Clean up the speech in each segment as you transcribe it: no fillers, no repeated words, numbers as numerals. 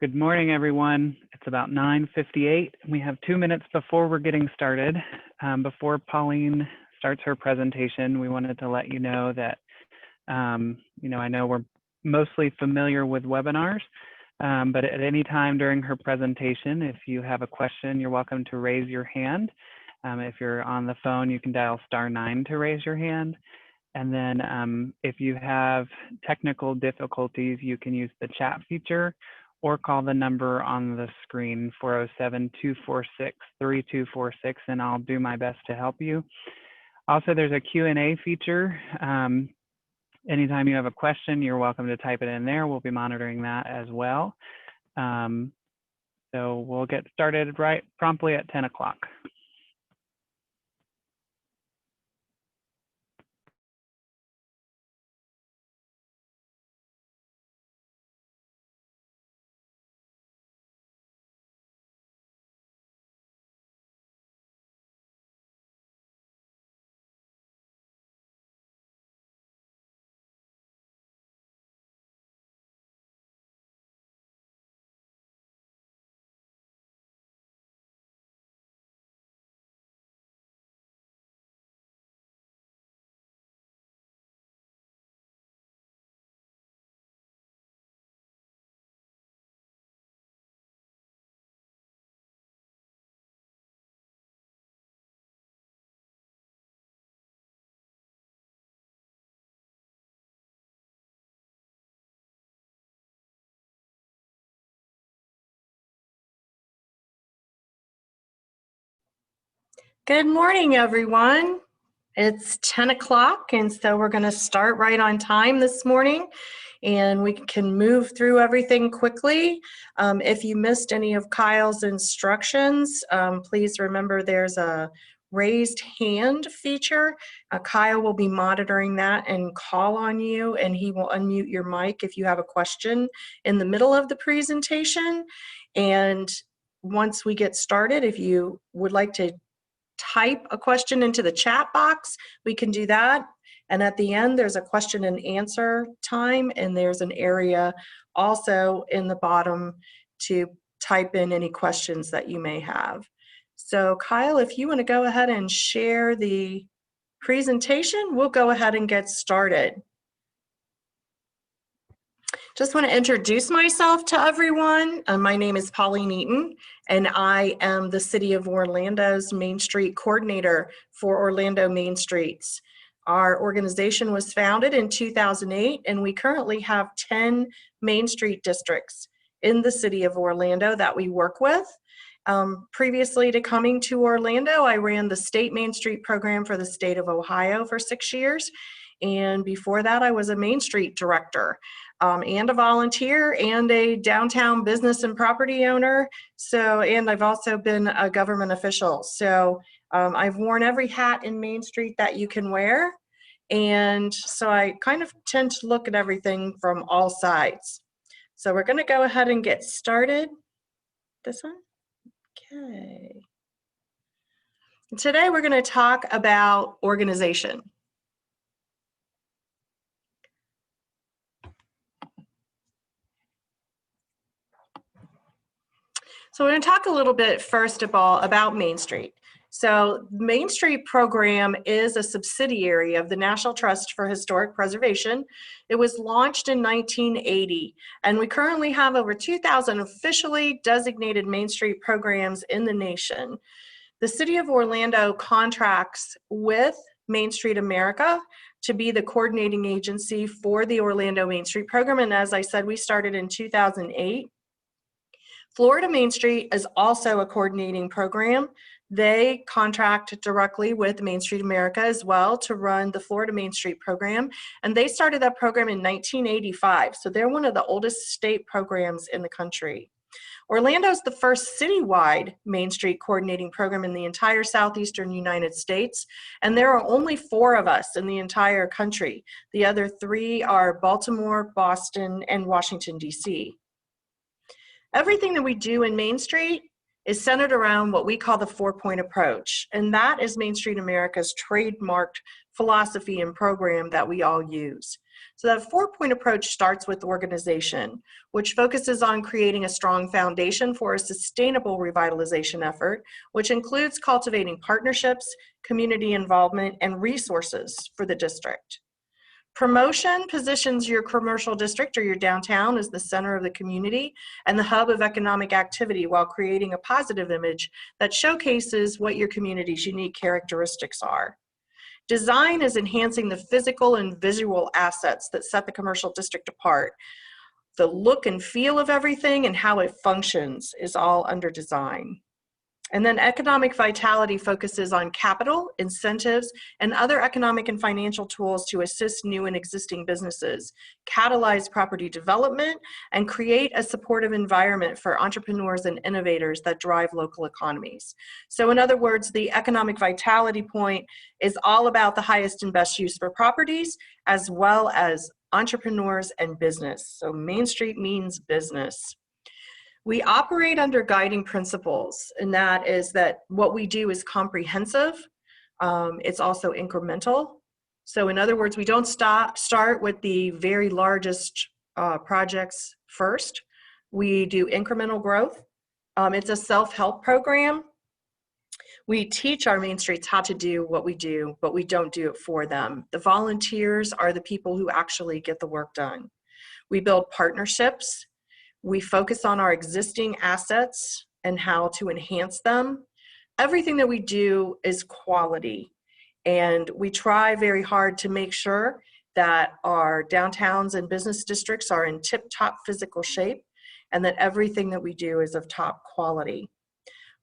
Good morning, everyone. It's about 9:58. We have 2 minutes before we're getting started. Before Pauline starts her presentation, we wanted to let you know that, I know we're mostly familiar with webinars, but at any time during her presentation, if you have a question, you're welcome to raise your hand. If you're on the phone, you can dial *9 to raise your hand. And then if you have technical difficulties, you can use the chat feature or call the number on the screen, 407-246-3246, and I'll do my best to help you. Also, there's a Q&A feature. Anytime you have a question, you're welcome to type it in there. We'll be monitoring that as well. So we'll get started right promptly at 10 o'clock. Good morning, everyone. It's 10 o'clock, and so we're going to start right on time this morning, and we can move through everything quickly. If you missed any of Kyle's instructions, please remember there's a raised hand feature. Kyle will be monitoring that and call on you, and he will unmute your mic if you have a question in the middle of the presentation. And once we get started, if you would like to type a question into the chat box, we can do that. And at the end, there's a question and answer time, and there's an area also in the bottom to type in any questions that you may have. So Kyle, if you want to go ahead and share the presentation, we'll go ahead and get started. Just want to introduce myself to everyone. My name is Pauline Eaton, and I am the City of Orlando's Main Street Coordinator for Orlando Main Streets. Our organization was founded in 2008, and we currently have 10 Main Street districts in the City of Orlando that we work with. Previously to coming to Orlando, I ran the State Main Street program for the state of Ohio for 6 years. And before that, I was a Main Street director. And a volunteer and a downtown business and property owner. And I've also been a government official. So I've worn every hat in Main Street that you can wear. And so I kind of tend to look at everything from all sides. So we're gonna go ahead and get started. This one? Okay. Today we're gonna talk about organization. So we're going to talk a little bit first of all about Main Street. So Main Street program is a subsidiary of the National Trust for Historic Preservation. It was launched in 1980, and we currently have over 2,000 officially designated Main Street programs in the nation. The City of Orlando contracts with Main Street America to be the coordinating agency for the Orlando Main Street program, and as I said, we started in 2008. Florida Main Street is also a coordinating program. They contract directly with Main Street America as well to run the Florida Main Street program. And they started that program in 1985. So they're one of the oldest state programs in the country. Orlando is the first citywide Main Street coordinating program in the entire southeastern United States. And there are only 4 of us in the entire country. The other 3 are Baltimore, Boston, and Washington, D.C. Everything that we do in Main Street is centered around what we call the 4-point approach. And that is Main Street America's trademarked philosophy and program that we all use. So that 4-point approach starts with organization, which focuses on creating a strong foundation for a sustainable revitalization effort, which includes cultivating partnerships, community involvement, and resources for the district. Promotion positions your commercial district or your downtown as the center of the community and the hub of economic activity while creating a positive image that showcases what your community's unique characteristics are. Design is enhancing the physical and visual assets that set the commercial district apart. The look and feel of everything and how it functions is all under design. And then economic vitality focuses on capital, incentives, and other economic and financial tools to assist new and existing businesses, catalyze property development, and create a supportive environment for entrepreneurs and innovators that drive local economies. So in other words, the economic vitality point is all about the highest and best use for properties, as well as entrepreneurs and business. So Main Street means business. We operate under guiding principles, and that is that what we do is comprehensive. It's also incremental. So in other words, we don't start with the very largest projects first. We do incremental growth. It's a self-help program. We teach our Main Streets how to do what we do, but we don't do it for them. The volunteers are the people who actually get the work done. We build partnerships. We focus on our existing assets and how to enhance them. Everything that we do is quality, and we try very hard to make sure that our downtowns and business districts are in tip-top physical shape and that everything that we do is of top quality.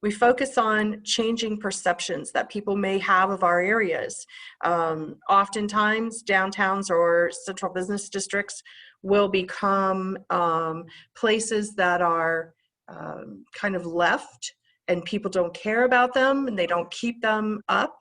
We focus on changing perceptions that people may have of our areas. Oftentimes, downtowns or central business districts will become places that are kind of left and people don't care about them and they don't keep them up.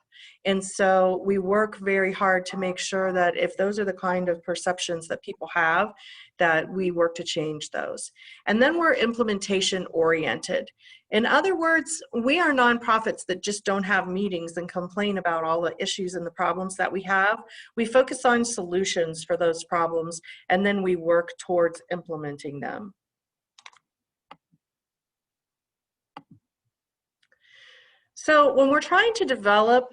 And so we work very hard to make sure that if those are the kind of perceptions that people have, that we work to change those. And then we're implementation oriented. In other words, we are nonprofits that just don't have meetings and complain about all the issues and the problems that we have. We focus on solutions for those problems, and then we work towards implementing them. So when we're trying to develop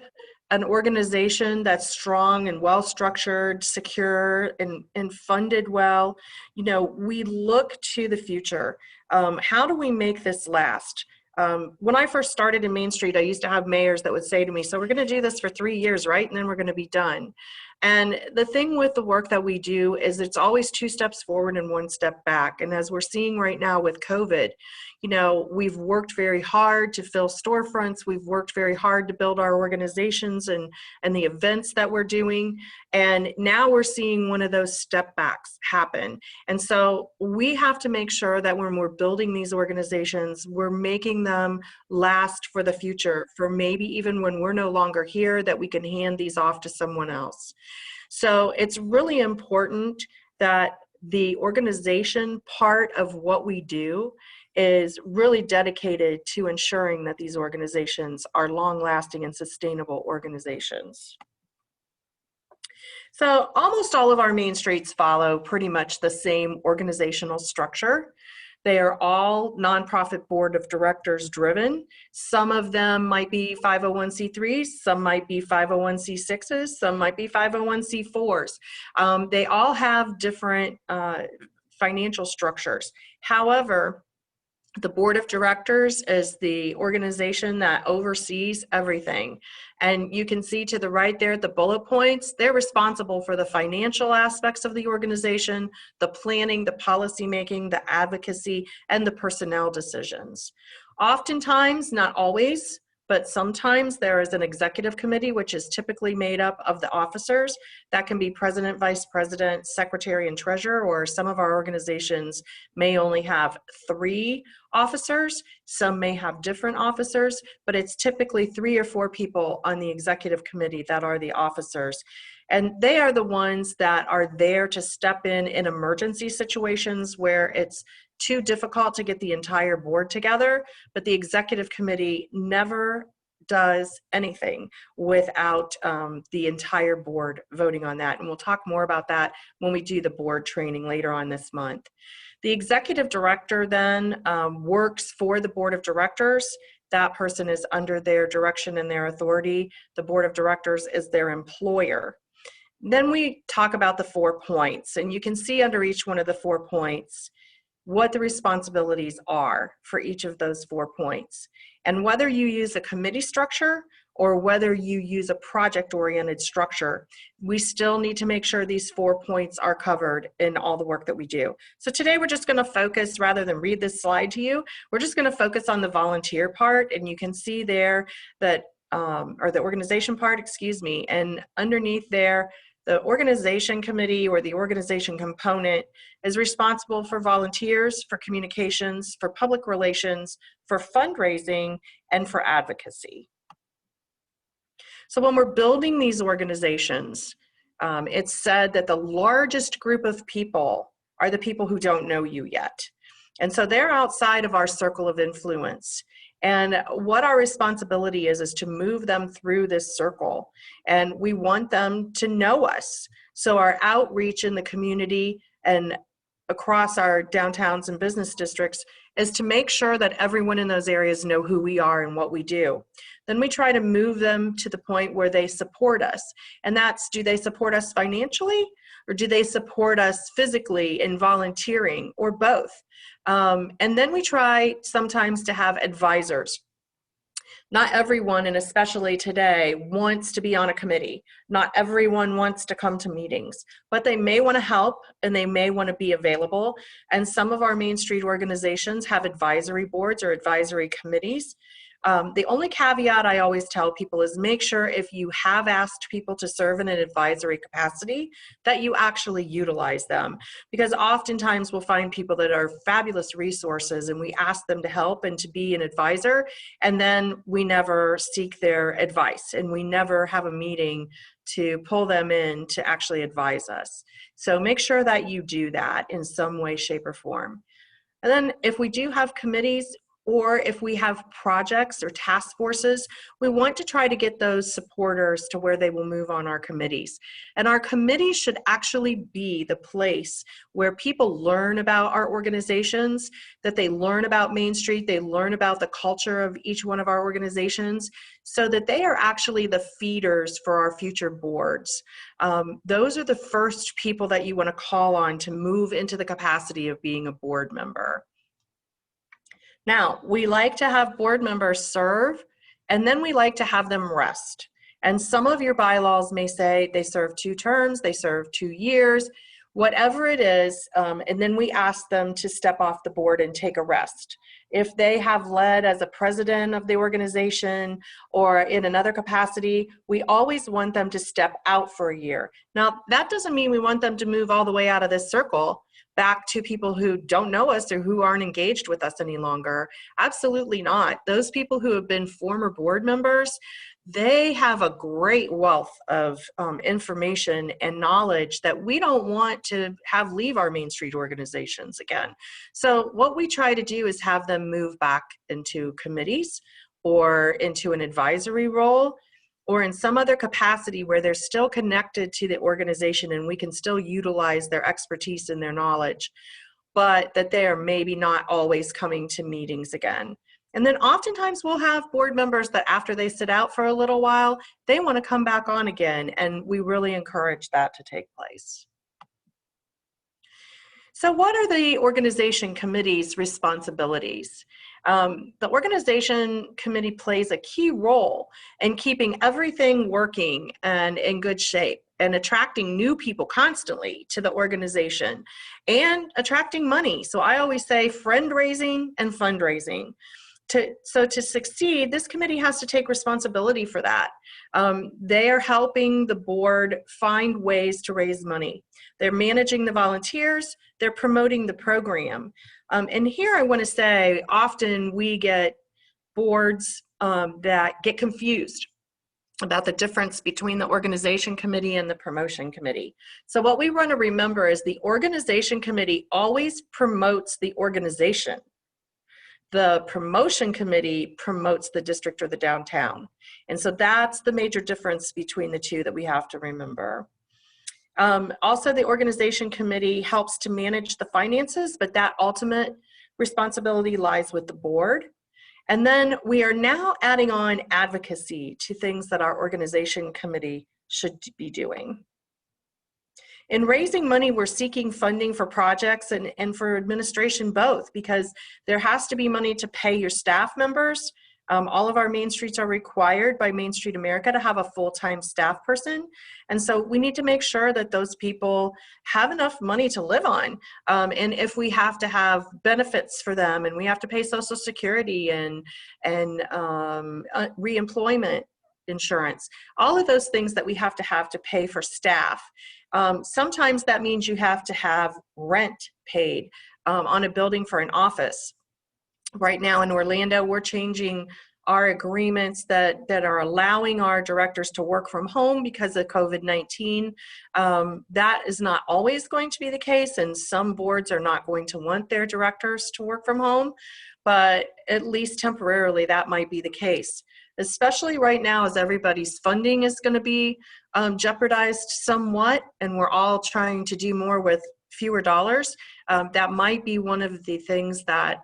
an organization that's strong and well-structured, secure, and funded well, you know, we look to the future. How do we make this last? When I first started in Main Street, I used to have mayors that would say to me, so we're going to do this for 3 years, right? And then we're going to be done. And the thing with the work that we do is it's always 2 steps forward and 1 step back. And as we're seeing right now with COVID, you know, we've worked very hard to fill storefronts. We've worked very hard to build our organizations and the events that we're doing. And now we're seeing one of those step backs happen. And so we have to make sure that when we're building these organizations, we're making them last for the future, for maybe even when we're no longer here, that we can hand these off to someone else. So it's really important that the organization part of what we do is really dedicated to ensuring that these organizations are long-lasting and sustainable organizations. So almost all of our Main Streets follow pretty much the same organizational structure. They are all nonprofit board of directors driven. Some of them might be 501c3s, some might be 501c6s, some might be 501c4s. They all have different financial structures. However, the board of directors is the organization that oversees everything. And you can see to the right there, the bullet points, they're responsible for the financial aspects of the organization, the planning, the policy making, the advocacy, and the personnel decisions. Oftentimes, not always, but sometimes there is an executive committee, which is typically made up of the officers. That can be president, vice president, secretary, and treasurer, or some of our organizations may only have 3 officers. Some may have different officers, but it's typically 3 or 4 people on the executive committee that are the officers. And they are the ones that are there to step in emergency situations where it's too difficult to get the entire board together, but the executive committee never does anything without the entire board voting on that. And we'll talk more about that when we do the board training later on this month. The executive director then works for the board of directors. That person is under their direction and their authority. The board of directors is their employer. Then we talk about the 4 points, and you can see under each one of the 4 points what the responsibilities are for each of those 4 points. And whether you use a committee structure or whether you use a project-oriented structure, we still need to make sure these 4 points are covered in all the work that we do. So today we're just going to focus, rather than read this slide to you, we're just going to focus on the volunteer part, and you can see there that, or the organization part, excuse me, and underneath there, the organization committee or the organization component is responsible for volunteers, for communications, for public relations, for fundraising, and for advocacy. So when we're building these organizations, it's said that the largest group of people are the people who don't know you yet. And so they're outside of our circle of influence. And what our responsibility is to move them through this circle. And we want them to know us. So our outreach in the community and across our downtowns and business districts is to make sure that everyone in those areas know who we are and what we do. Then we try to move them to the point where they support us. And that's, do they support us financially, or do they support us physically in volunteering, or both? And then we try sometimes to have advisors. Not everyone, and especially today, wants to be on a committee. Not everyone wants to come to meetings, but they may want to help and they may want to be available. And some of our Main Street organizations have advisory boards or advisory committees. The only caveat I always tell people is make sure if you have asked people to serve in an advisory capacity that you actually utilize them, because oftentimes we'll find people that are fabulous resources and we ask them to help and to be an advisor, and then we never seek their advice and we never have a meeting to pull them in to actually advise us. So make sure that you do that in some way, shape, or form. And then if we do have committees, or if we have projects or task forces, we want to try to get those supporters to where they will move on our committees. And our committees should actually be the place where people learn about our organizations, that they learn about Main Street, they learn about the culture of each one of our organizations, so that they are actually the feeders for our future boards. Those are the first people that you want to call on to move into the capacity of being a board member. Now, we like to have board members serve, and then we like to have them rest. And some of your bylaws may say they serve 2 terms, they serve 2 years, whatever it is, and then we ask them to step off the board and take a rest. If they have led as a president of the organization or in another capacity, we always want them to step out for a year. Now, that doesn't mean we want them to move all the way out of this circle back to people who don't know us or who aren't engaged with us any longer. Absolutely not. Those people who have been former board members, they have a great wealth of information and knowledge that we don't want to have leave our Main Street organizations again. So what we try to do is have them move back into committees or into an advisory role, or in some other capacity where they're still connected to the organization and we can still utilize their expertise and their knowledge, but that they are maybe not always coming to meetings again. And then oftentimes we'll have board members that after they sit out for a little while, they want to come back on again, and we really encourage that to take place. So what are the organization committee's responsibilities? The organization committee plays a key role in keeping everything working and in good shape, and attracting new people constantly to the organization, and attracting money. So I always say friend raising and fundraising. So to succeed, this committee has to take responsibility for that. They are helping the board find ways to raise money. They're managing the volunteers, they're promoting the program. And here I want to say, often we get boards that get confused about the difference between the organization committee and the promotion committee. So what we want to remember is the organization committee always promotes the organization. The promotion committee promotes the district or the downtown. And so that's the major difference between the two that we have to remember. Also, the organization committee helps to manage the finances, but that ultimate responsibility lies with the board. And then we are now adding on advocacy to things that our organization committee should be doing. In raising money, we're seeking funding for projects and for administration both, because there has to be money to pay your staff members. All of our Main Streets are required by Main Street America to have a full-time staff person. And so we need to make sure that those people have enough money to live on. And if we have to have benefits for them and we have to pay Social Security and reemployment insurance, all of those things that we have to pay for staff. Sometimes that means you have to have rent paid on a building for an office. Right now in Orlando, we're changing our agreements that are allowing our directors to work from home because of COVID-19. That is not always going to be the case, and some boards are not going to want their directors to work from home, but at least temporarily that might be the case. Especially right now as everybody's funding is going to be jeopardized somewhat, and we're all trying to do more with fewer dollars. That might be one of the things that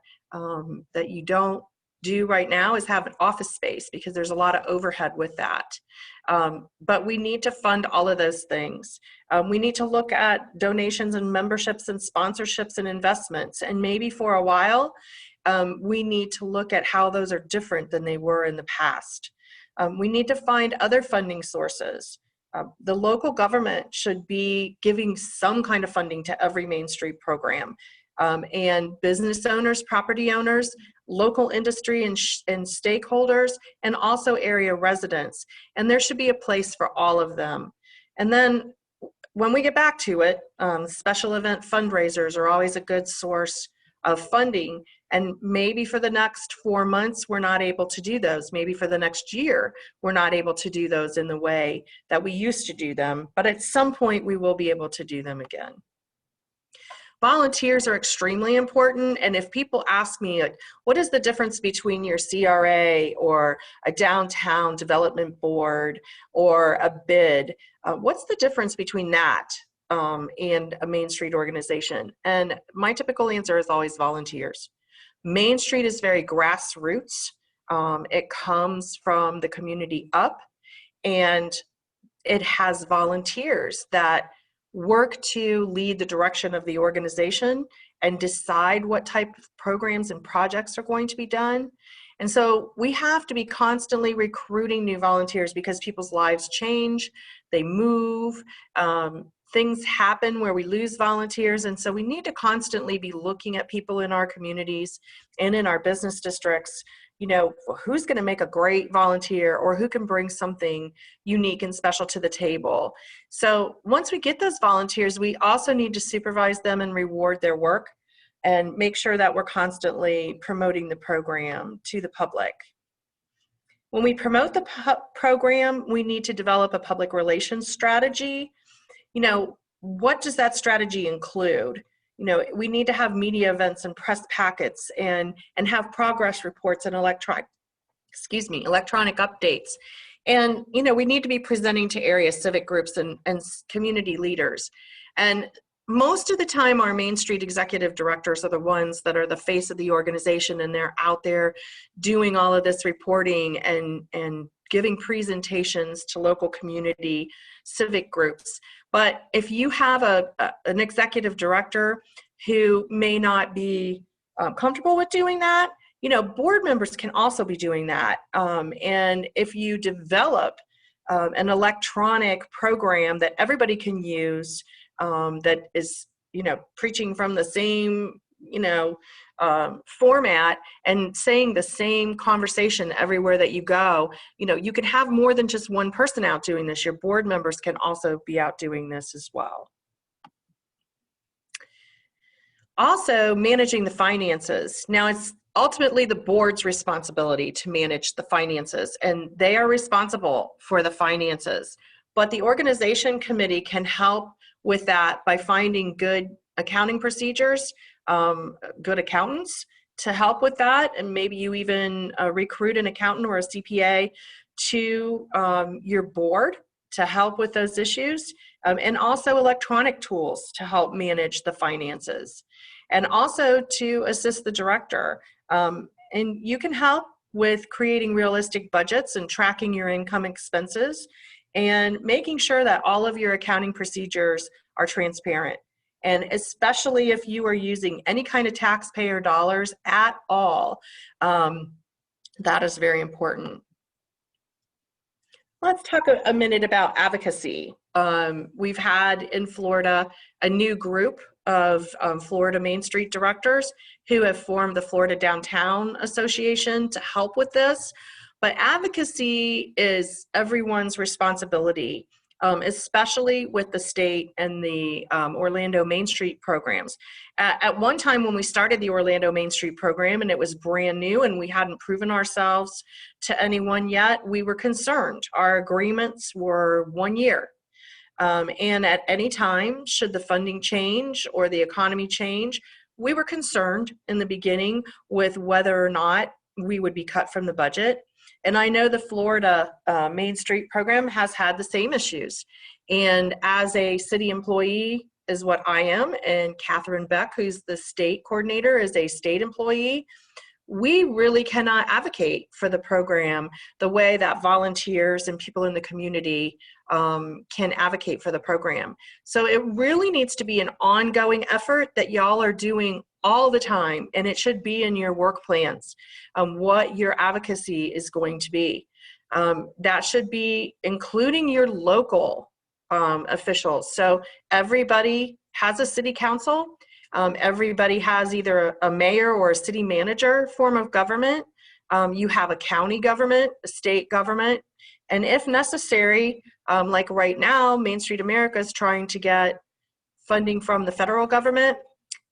you don't do right now, is have an office space, because there's a lot of overhead with that. But we need to fund all of those things. We need to look at donations and memberships and sponsorships and investments, and maybe for a while, we need to look at how those are different than they were in the past. We need to find other funding sources. The local government should be giving some kind of funding to every Main Street program. And business owners, property owners, local industry and stakeholders, and also area residents. And there should be a place for all of them. And then when we get back to it, special event fundraisers are always a good source of funding. And maybe for the next 4 months, we're not able to do those. Maybe for the next year, we're not able to do those in the way that we used to do them. But at some point, we will be able to do them again. Volunteers are extremely important. And if people ask me, like, what is the difference between your CRA or a downtown development board or a BID? What's the difference between that and a Main Street organization? And my typical answer is always volunteers. Main Street is very grassroots. It comes from the community up, and it has volunteers that work to lead the direction of the organization and decide what type of programs and projects are going to be done. And so we have to be constantly recruiting new volunteers, because people's lives change, they move, things happen where we lose volunteers. And so we need to constantly be looking at people in our communities and in our business districts, you know, who's going to make a great volunteer, or who can bring something unique and special to the table. So once we get those volunteers, we also need to supervise them and reward their work, and make sure that we're constantly promoting the program to the public. When we promote the program, we need to develop a public relations strategy. You know, what does that strategy include? You know, we need to have media events and press packets and have progress reports and electronic updates. And, you know, we need to be presenting to area civic groups and community leaders. And most of the time, our Main Street executive directors are the ones that are the face of the organization, and they're out there doing all of this reporting and giving presentations to local community civic groups. But if you have an executive director who may not be comfortable with doing that, you know, board members can also be doing that. And if you develop an electronic program that everybody can use, that is, you know, preaching from the same, you know, format and saying the same conversation everywhere that you go, you know, you can have more than just one person out doing this. Your board members can also be out doing this as well. Also, managing the finances. Now, it's ultimately the board's responsibility to manage the finances, and they are responsible for the finances. But the organization committee can help with that by finding good accounting procedures, good accountants, to help with that, and maybe you even recruit an accountant or a CPA to your board to help with those issues, and also electronic tools to help manage the finances, and also to assist the director. And you can help with creating realistic budgets and tracking your income expenses and making sure that all of your accounting procedures are transparent. And especially if you are using any kind of taxpayer dollars at all, that is very important. Let's talk a minute about advocacy. We've had in Florida a new group of Florida Main Street directors who have formed the Florida Downtown Association to help with this. But advocacy is everyone's responsibility, especially with the state and the Orlando Main Street programs. At one time when we started the Orlando Main Street program and it was brand new and we hadn't proven ourselves to anyone yet, we were concerned. Our agreements were 1 year. And at any time, should the funding change or the economy change, we were concerned in the beginning with whether or not we would be cut from the budget. And I know the Florida Main Street program has had the same issues. And as a city employee is what I am, and Catherine Beck, who's the state coordinator, is a state employee, we really cannot advocate for the program the way that volunteers and people in the community can advocate for the program. So it really needs to be an ongoing effort that y'all are doing all the time, and it should be in your work plans, what your advocacy is going to be. That should be including your local officials. So everybody has a city council. Everybody has either a mayor or a city manager form of government. You have a county government, a state government, and if necessary, like right now, Main Street America is trying to get funding from the federal government.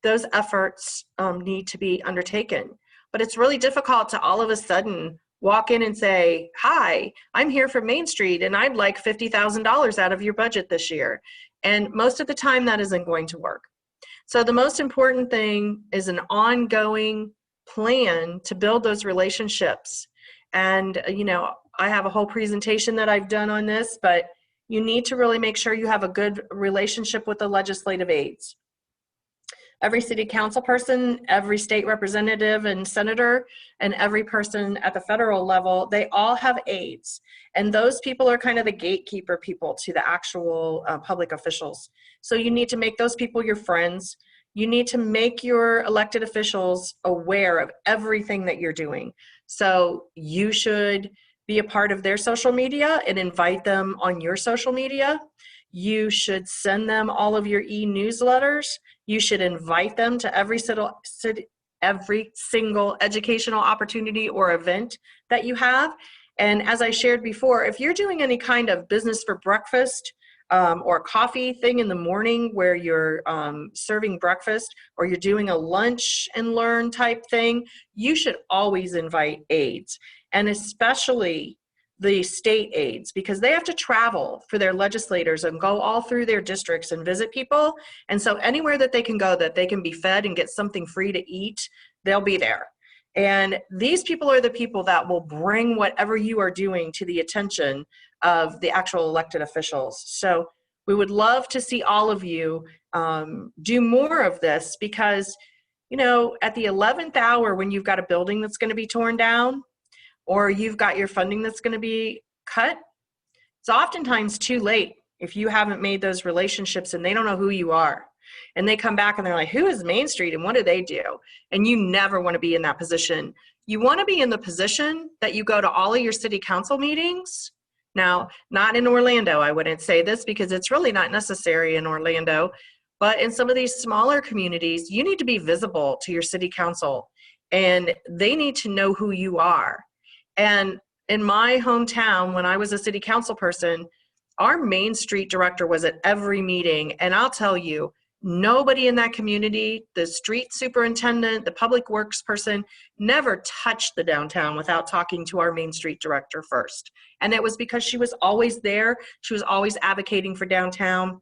Those efforts need to be undertaken. But it's really difficult to all of a sudden walk in and say, hi, I'm here for Main Street and I'd like $50,000 out of your budget this year. And most of the time that isn't going to work. So the most important thing is an ongoing plan to build those relationships. And, you know, I have a whole presentation that I've done on this, but you need to really make sure you have a good relationship with the legislative aides. Every city council person, every state representative and senator, and every person at the federal level, they all have aides. And those people are kind of the gatekeeper people to the actual public officials. So you need to make those people your friends. You need to make your elected officials aware of everything that you're doing. So you should be a part of their social media and invite them on your social media. You should send them all of your e-newsletters. You should invite them to every single educational opportunity or event that you have. And as I shared before, if you're doing any kind of business for breakfast or coffee thing in the morning where you're serving breakfast, or you're doing a lunch and learn type thing, you should always invite aides, and especially the state aides, because they have to travel for their legislators and go all through their districts and visit people. And so anywhere that they can go that they can be fed and get something free to eat, they'll be there. And these people are the people that will bring whatever you are doing to the attention of the actual elected officials. So we would love to see all of you do more of this, because, you know, at the 11th hour, when you've got a building that's going to be torn down, or you've got your funding that's going to be cut, it's oftentimes too late if you haven't made those relationships and they don't know who you are. And they come back and they're like, who is Main Street and what do they do? And you never want to be in that position. You want to be in the position that you go to all of your city council meetings. Now, not in Orlando, I wouldn't say this because it's really not necessary in Orlando, but in some of these smaller communities, you need to be visible to your city council and they need to know who you are. And in my hometown, when I was a city council person, our Main Street director was at every meeting. And I'll tell you, nobody in that community, the street superintendent, the public works person, never touched the downtown without talking to our Main Street director first. And it was because she was always there. She was always advocating for downtown.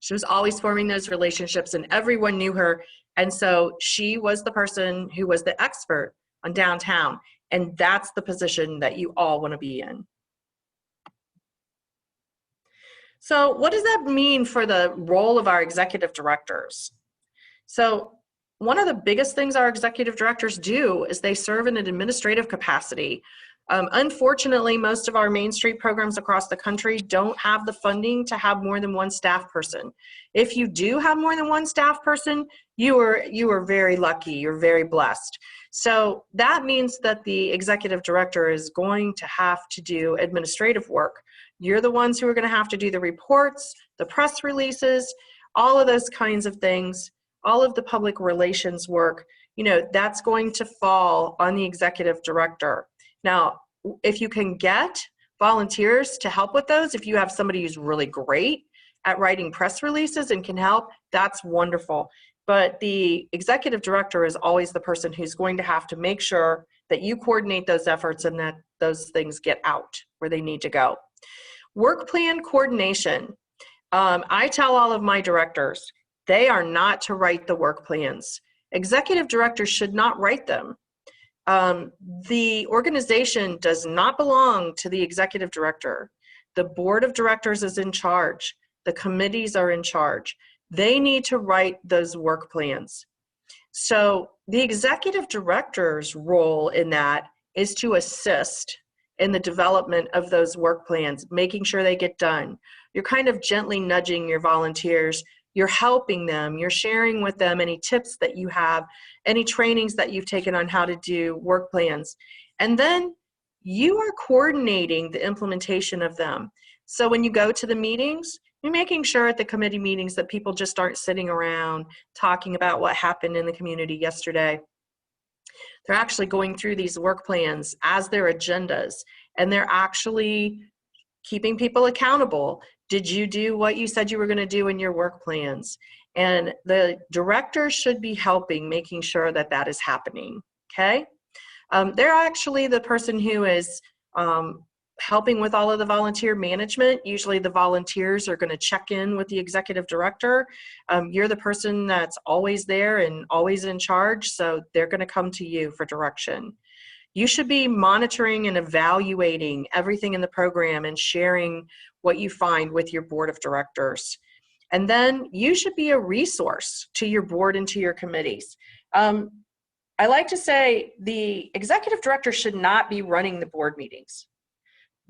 She was always forming those relationships and everyone knew her And so she was the person who was the expert on downtown. And that's the position that you all want to be in. So what does that mean for the role of our executive directors? So one of the biggest things our executive directors do is they serve in an administrative capacity. Unfortunately, most of our Main Street programs across the country don't have the funding to have more than one staff person. If you do have more than one staff person, you are very lucky, you're very blessed. So that means that the executive director is going to have to do administrative work. You're the ones who are going to have to do the reports, the press releases, all of those kinds of things, all of the public relations work, that's going to fall on the executive director. Now, if you can get volunteers to help with those, if you have somebody who's really great at writing press releases and can help, that's wonderful. But the executive director is always the person who's going to have to make sure that you coordinate those efforts and that those things get out where they need to go. Work plan coordination. I tell all of my directors, they are not to write the work plans. Executive directors should not write them. The organization does not belong to the executive director. The board of directors is in charge. The committees are in charge. They need to write those work plans. So the executive director's role in that is to assist in the development of those work plans, making sure they get done. You're kind of gently nudging your volunteers. You're helping them. You're sharing with them any tips that you have, any trainings that you've taken on how to do work plans. And then you are coordinating the implementation of them. So when you go to the meetings, you're making sure at the committee meetings that people just aren't sitting around talking about what happened in the community yesterday. They're actually going through these work plans as their agendas, and they're actually keeping people accountable. Did you do what you said you were going to do in your work plans? And the director should be helping, making sure that that is happening, okay? They're actually the person who is helping with all of the volunteer management. Usually the volunteers are going to check in with the executive director. You're the person that's always there and always in charge, so they're going to come to you for direction. You should be monitoring and evaluating everything in the program and sharing what you find with your board of directors. And then you should be a resource to your board and to your committees. I like to say the executive director should not be running the board meetings.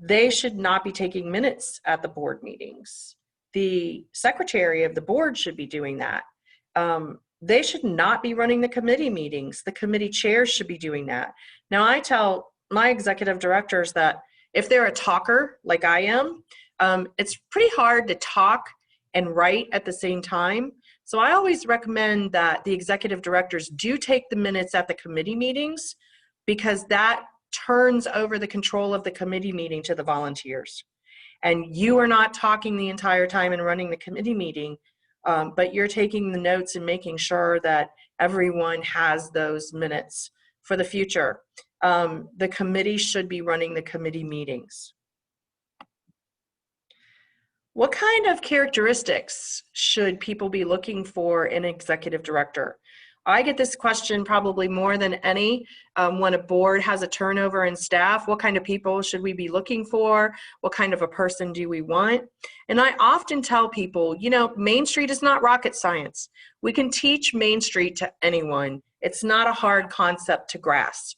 They should not be taking minutes at the board meetings. The secretary of the board should be doing that. They should not be running the committee meetings. The committee chairs should be doing that. Now, I tell my executive directors that if they're a talker like I am, it's pretty hard to talk and write at the same time. So I always recommend that the executive directors do take the minutes at the committee meetings, because that turns over the control of the committee meeting to the volunteers. And you are not talking the entire time and running the committee meeting, but you're taking the notes and making sure that everyone has those minutes for the future. The committee should be running the committee meetings. What kind of characteristics should people be looking for in an executive director? I get this question probably more than any when a board has a turnover in staff. What kind of people should we be looking for? What kind of a person do we want? And I often tell people, Main Street is not rocket science. We can teach Main Street to anyone. It's not a hard concept to grasp.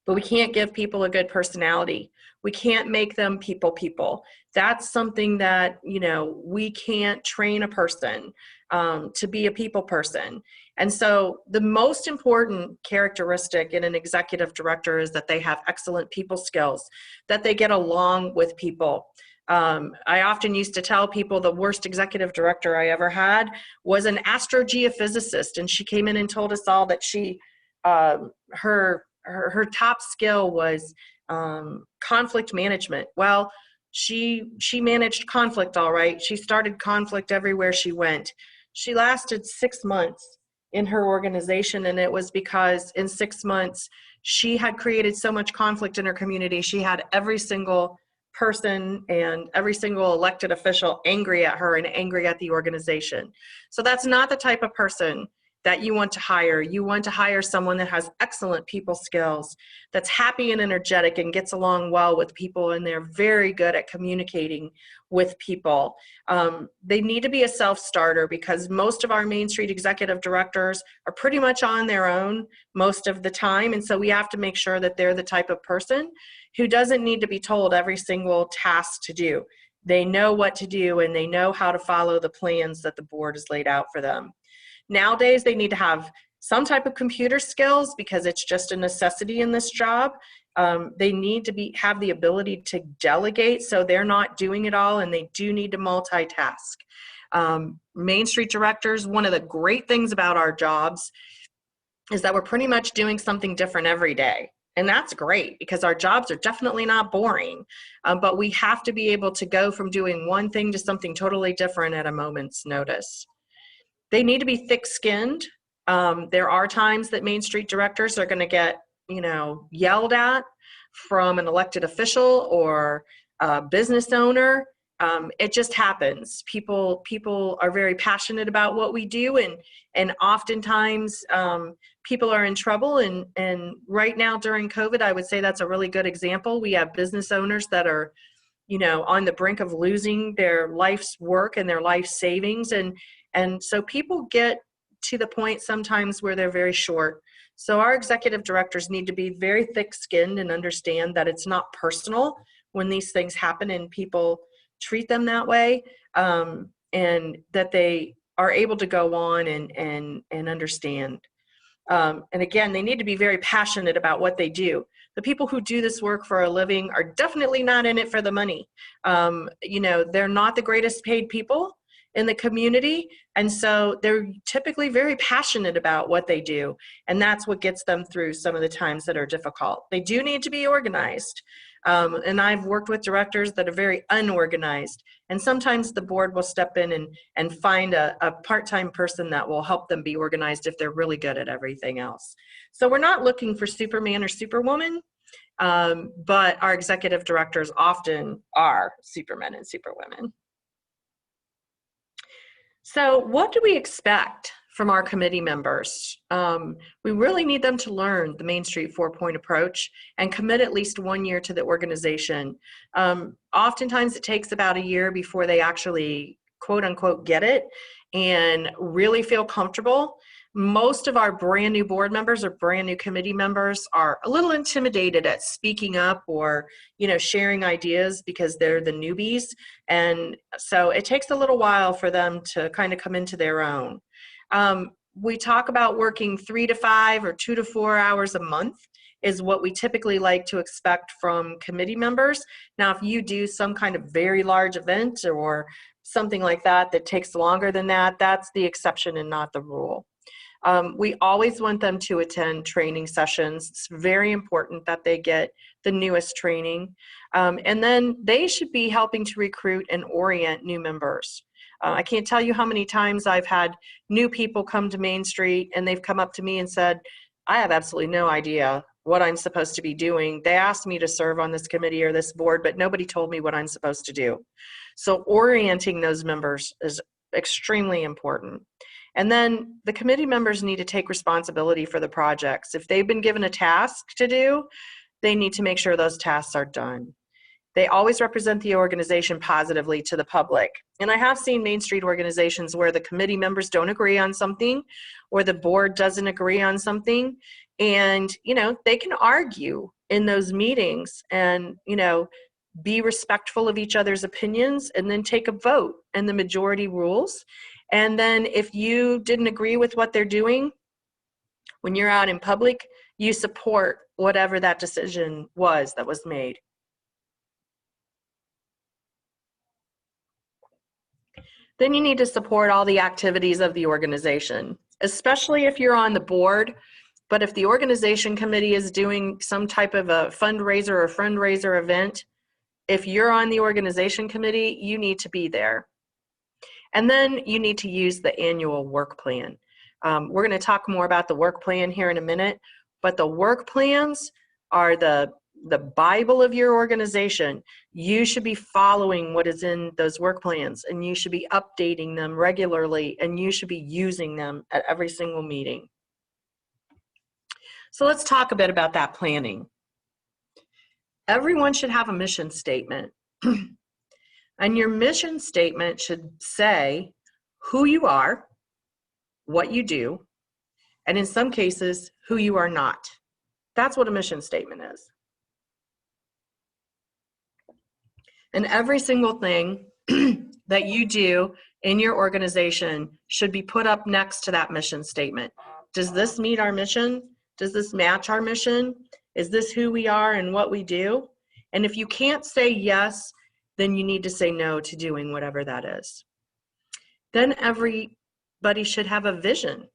But we can't give people a good personality. We can't make them people. That's something that, we can't train a person to be a people person. And so the most important characteristic in an executive director is that they have excellent people skills, that they get along with people. I often used to tell people the worst executive director I ever had was an astrogeophysicist, and she came in and told us all that she, her top skill was conflict management. Well, she managed conflict all right. She started conflict everywhere she went. She lasted 6 months in her organization, and it was because in 6 months she had created so much conflict in her community. She had every single person and every single elected official angry at her and angry at the organization. So that's not the type of person that you want to hire. You want to hire someone that has excellent people skills, that's happy and energetic and gets along well with people, and they're very good at communicating with people. They need to be a self-starter, because most of our Main Street executive directors are pretty much on their own most of the time. And so we have to make sure that they're the type of person who doesn't need to be told every single task to do. They know what to do, and they know how to follow the plans that the board has laid out for them. Nowadays, they need to have some type of computer skills, because it's just a necessity in this job. They need to have the ability to delegate, so they're not doing it all, and they do need to multitask. Main Street directors, one of the great things about our jobs is that we're pretty much doing something different every day. And that's great, because our jobs are definitely not boring, but we have to be able to go from doing one thing to something totally different at a moment's notice. They need to be thick-skinned. There are times that Main Street directors are going to get, yelled at from an elected official or a business owner. It just happens. People are very passionate about what we do, and oftentimes people are in trouble. And right now during COVID, I would say that's a really good example. We have business owners that are, on the brink of losing their life's work and their life savings, and so people get to the point sometimes where they're very short. So our executive directors need to be very thick-skinned and understand that it's not personal when these things happen and people treat them that way, and that they are able to go on and understand. And again, they need to be very passionate about what they do. The people who do this work for a living are definitely not in it for the money. They're not the greatest paid people in the community, and so they're typically very passionate about what they do, and that's what gets them through some of the times that are difficult. They do need to be organized, and I've worked with directors that are very unorganized, and sometimes the board will step in and find a part-time person that will help them be organized if they're really good at everything else. So we're not looking for Superman or Superwoman, but our executive directors often are Supermen and Superwomen. So what do we expect from our committee members? We really need them to learn the Main Street 4-point approach and commit at least 1 year to the organization. Oftentimes it takes about a year before they actually, quote unquote, get it and really feel comfortable. Most of our brand new board members or brand new committee members are a little intimidated at speaking up or, sharing ideas because they're the newbies. And so it takes a little while for them to kind of come into their own. We talk about working 3 to 5 or 2 to 4 hours a month is what we typically like to expect from committee members. Now, if you do some kind of very large event or something like that that takes longer than that, that's the exception and not the rule. We always want them to attend training sessions. It's very important that they get the newest training. And then they should be helping to recruit and orient new members. I can't tell you how many times I've had new people come to Main Street and they've come up to me and said, I have absolutely no idea what I'm supposed to be doing. They asked me to serve on this committee or this board, but nobody told me what I'm supposed to do. So orienting those members is extremely important. And then the committee members need to take responsibility for the projects. If they've been given a task to do, they need to make sure those tasks are done. They always represent the organization positively to the public. And I have seen Main Street organizations where the committee members don't agree on something or the board doesn't agree on something. And, they can argue in those meetings and, be respectful of each other's opinions and then take a vote, and the majority rules. And then if you didn't agree with what they're doing, when you're out in public, you support whatever that decision was that was made. Then you need to support all the activities of the organization, especially if you're on the board. But if the organization committee is doing some type of a fundraiser or fundraiser event, if you're on the organization committee, you need to be there. And then you need to use the annual work plan. We're going to talk more about the work plan here in a minute, but the work plans are the the Bible of your organization. You should be following what is in those work plans, and you should be updating them regularly, and you should be using them at every single meeting. So let's talk a bit about that planning. Everyone should have a mission statement. And your mission statement should say who you are, what you do, and in some cases, who you are not. That's what a mission statement is. And every single thing that you do in your organization should be put up next to that mission statement. Does this meet our mission? Does this match our mission? Is this who we are and what we do? And if you can't say yes, then you need to say no to doing whatever that is. Then everybody should have a vision.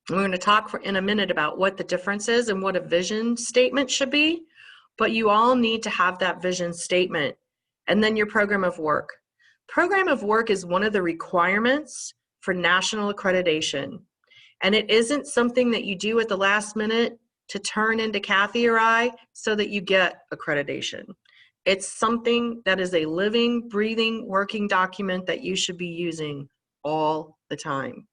We're going to talk in a minute about what the difference is and what a vision statement should be, but you all need to have that vision statement. And then your program of work. Program of work is one of the requirements for national accreditation. And it isn't something that you do at the last minute to turn into Kathy or I so that you get accreditation. It's something that is a living, breathing, working document that you should be using all the time.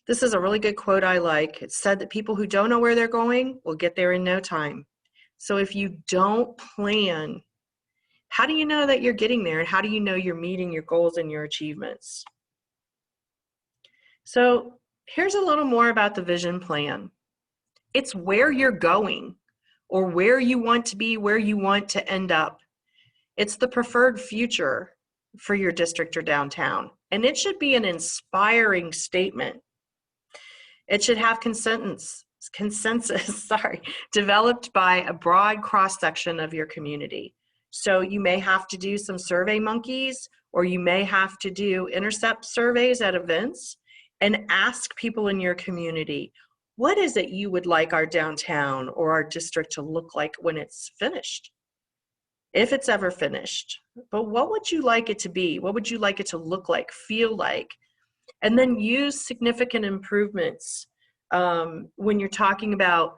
This is a really good quote I like. It said that people who don't know where they're going will get there in no time. So if you don't plan, how do you know that you're getting there? And how do you know you're meeting your goals and your achievements? So here's a little more about the vision plan. It's where you're going, or where you want to be, where you want to end up. It's the preferred future for your district or downtown. And it should be an inspiring statement. It should have consensus, developed by a broad cross-section of your community. So you may have to do some survey monkeys, or you may have to do intercept surveys at events and ask people in your community, what is it you would like our downtown or our district to look like when it's finished? If it's ever finished. But what would you like it to be? What would you like it to look like, feel like? And then use significant improvements when you're talking about,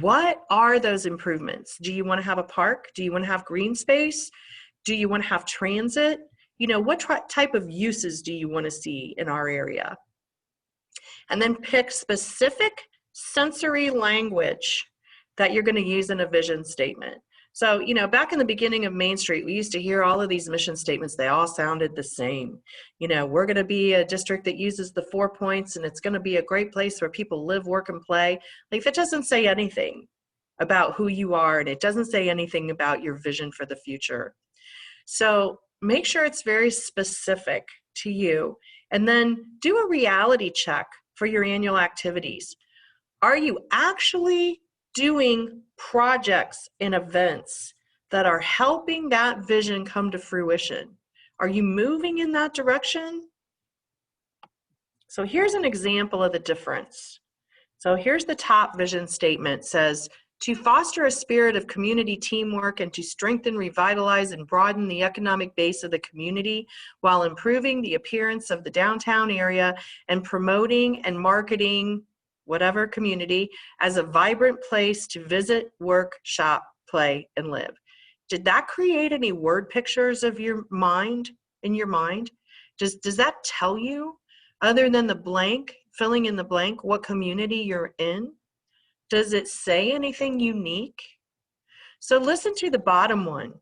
what are those improvements? Do you want to have a park? Do you want to have green space? Do you want to have transit? What type of uses do you want to see in our area? And then pick specific sensory language that you're going to use in a vision statement. So, back in the beginning of Main Street, we used to hear all of these mission statements. They all sounded the same. We're going to be a district that uses the 4 points, and it's going to be a great place where people live, work, and play. Like, it doesn't say anything about who you are, and it doesn't say anything about your vision for the future. So make sure it's very specific to you, and then do a reality check for your annual activities. Are you actually doing projects and events that are helping that vision come to fruition? Are you moving in that direction? So here's an example of the difference. So here's the top vision statement. It says, to foster a spirit of community teamwork and to strengthen, revitalize, and broaden the economic base of the community while improving the appearance of the downtown area and promoting and marketing whatever community as a vibrant place to visit, work, shop, play, and live. Did that create any word pictures of your mind, in your mind? Does that tell you, other than the blank, filling in the blank, what community you're in? Does it say anything unique? So listen to the bottom one.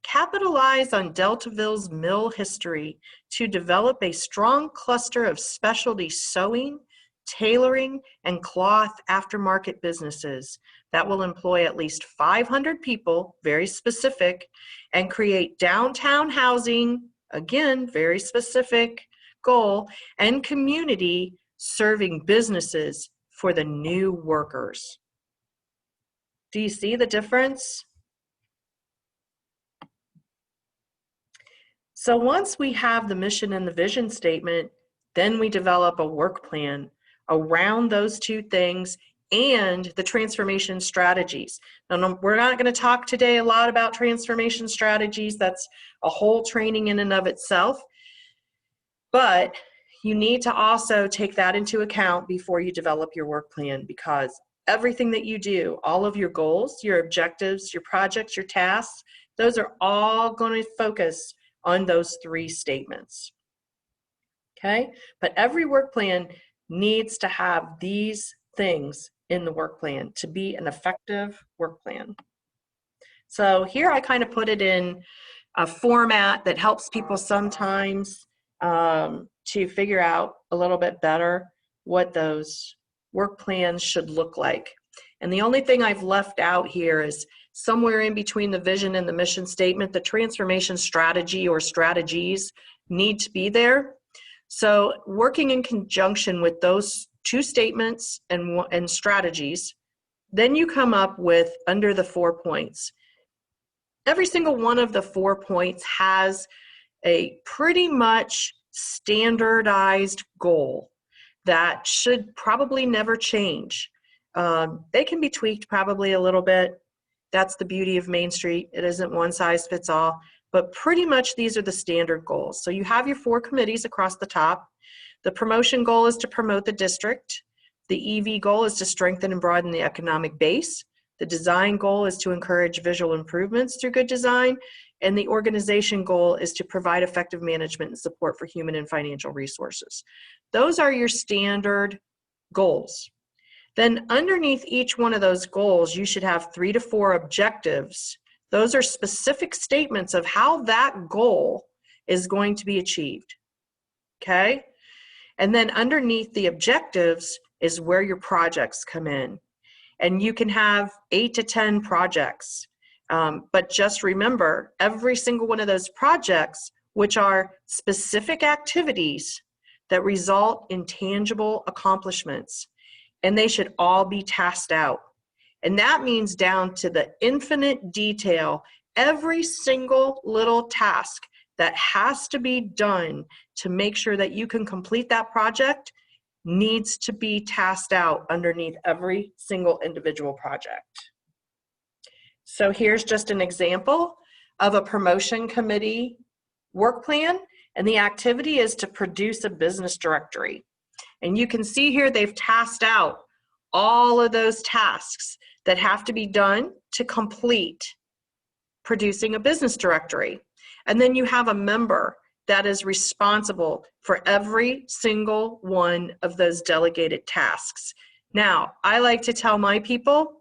Capitalize on Deltaville's mill history to develop a strong cluster of specialty sewing, tailoring, and cloth aftermarket businesses that will employ at least 500 people, very specific, and create downtown housing, again, very specific goal, and community serving businesses for the new workers. Do you see the difference? So once we have the mission and the vision statement, then we develop a work plan around those two things and the transformation strategies. Now, we're not going to talk today a lot about transformation strategies. That's a whole training in and of itself. But you need to also take that into account before you develop your work plan, because everything that you do, all of your goals, your objectives, your projects, your tasks, those are all going to focus on those 3 statements. Okay? But every work plan needs to have these things in the work plan to be an effective work plan. So here I kind of put it in a format that helps people sometimes to figure out a little bit better what those work plans should look like. And the only thing I've left out here is somewhere in between the vision and the mission statement, the transformation strategy or strategies need to be there. So working in conjunction with those 2 statements and strategies, then you come up with under the 4 points. Every single one of the 4 points has a pretty much standardized goal that should probably never change. They can be tweaked probably a little bit. That's the beauty of Main Street. It isn't one size fits all, but pretty much these are the standard goals. So you have your 4 committees across the top. The promotion goal is to promote the district. The EV goal is to strengthen and broaden the economic base. The design goal is to encourage visual improvements through good design. And the organization goal is to provide effective management and support for human and financial resources. Those are your standard goals. Then underneath each one of those goals, you should have 3 to 4 objectives. Those are specific statements of how that goal is going to be achieved. Okay? And then underneath the objectives is where your projects come in. And you can have 8 to 10 projects. But just remember, every single one of those projects, which are specific activities that result in tangible accomplishments, and they should all be tasked out. And that means down to the infinite detail, every single little task that has to be done to make sure that you can complete that project needs to be tasked out underneath every single individual project. So here's just an example of a promotion committee work plan, and the activity is to produce a business directory. And you can see here they've tasked out all of those tasks that have to be done to complete producing a business directory. And then you have a member that is responsible for every single one of those delegated tasks. Now, I like to tell my people,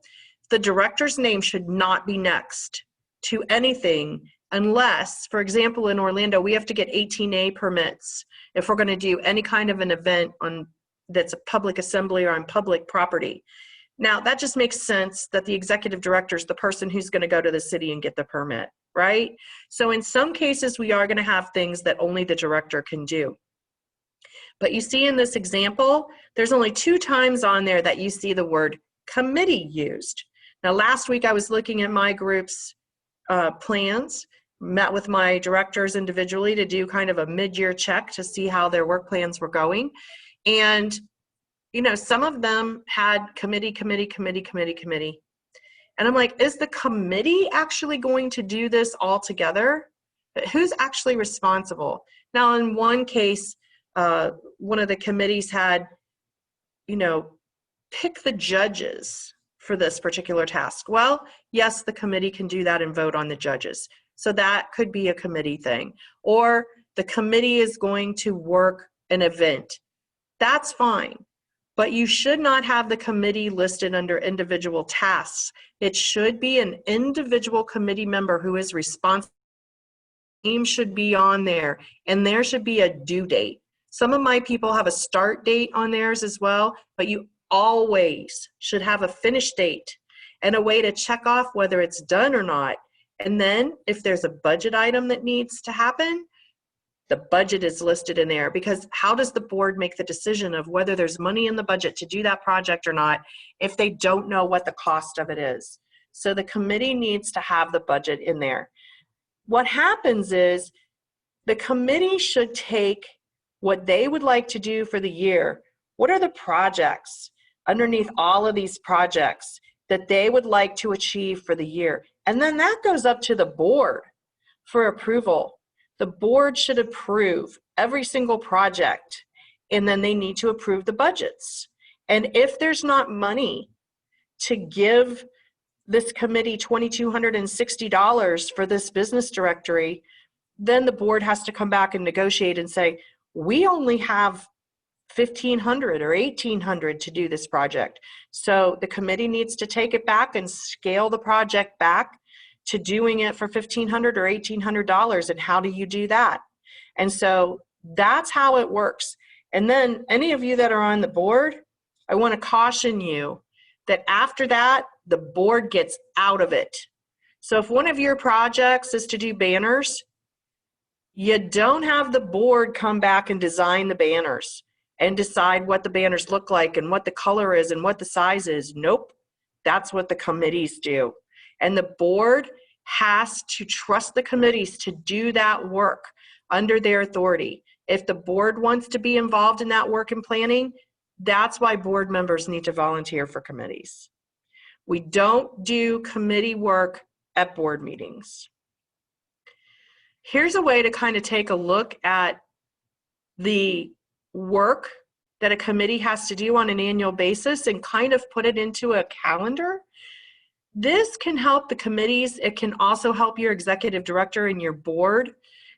the director's name should not be next to anything unless, for example, in Orlando, we have to get 18A permits if we're going to do any kind of an event that's a public assembly or on public property. Now, that just makes sense that the executive director is the person who's going to go to the city and get the permit, right? So in some cases, we are going to have things that only the director can do. But you see in this example, there's only 2 times on there that you see the word committee used. Now, last week I was looking at my group's plans, met with my directors individually to do kind of a mid-year check to see how their work plans were going. And, you know, some of them had committee. And I'm like, is the committee actually going to do this all together? Who's actually responsible? Now, in one case, one of the committees had, you know, pick the judges for this particular task. Well, yes, the committee can do that and vote on the judges. So that could be a committee thing. Or the committee is going to work an event. That's fine. But you should not have the committee listed under individual tasks. It should be an individual committee member who is responsible. Name should be on there, and there should be a due date. Some of my people have a start date on theirs as well, but you always should have a finish date and a way to check off whether it's done or not. And then if there's a budget item that needs to happen, the budget is listed in there, because how does the board make the decision of whether there's money in the budget to do that project or not if they don't know what the cost of it is? So the committee needs to have the budget in there. What happens is the committee should take what they would like to do for the year. What are the projects underneath all of these projects that they would like to achieve for the year? And then that goes up to the board for approval. The board should approve every single project, and then they need to approve the budgets. And if there's not money to give this committee $2,260 for this business directory, then the board has to come back and negotiate and say, we only have $1,500 or $1,800 to do this project. So the committee needs to take it back and scale the project back to doing it for $1,500 or $1,800. And how do you do that? And so that's how it works. And then any of you that are on the board, I want to caution you that after that, the board gets out of it. So if one of your projects is to do banners, you don't have the board come back and design the banners and decide what the banners look like and what the color is and what the size is. Nope, that's what the committees do. And the board has to trust the committees to do that work under their authority. If the board wants to be involved in that work and planning, that's why board members need to volunteer for committees. We don't do committee work at board meetings. Here's a way to kind of take a look at the work that a committee has to do on an annual basis and kind of put it into a calendar. This can help the committees. It can also help your executive director and your board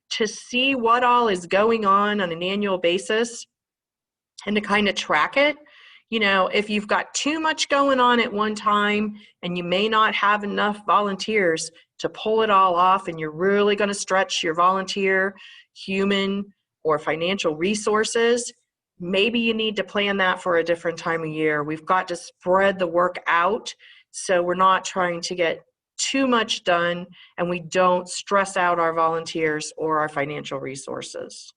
to see what all is going on an annual basis and to kind of track it. You know, if you've got too much going on at one time and you may not have enough volunteers to pull it all off, and you're really going to stretch your volunteer, human, or financial resources, maybe you need to plan that for a different time of year. We've got to spread the work out so we're not trying to get too much done and we don't stress out our volunteers or our financial resources.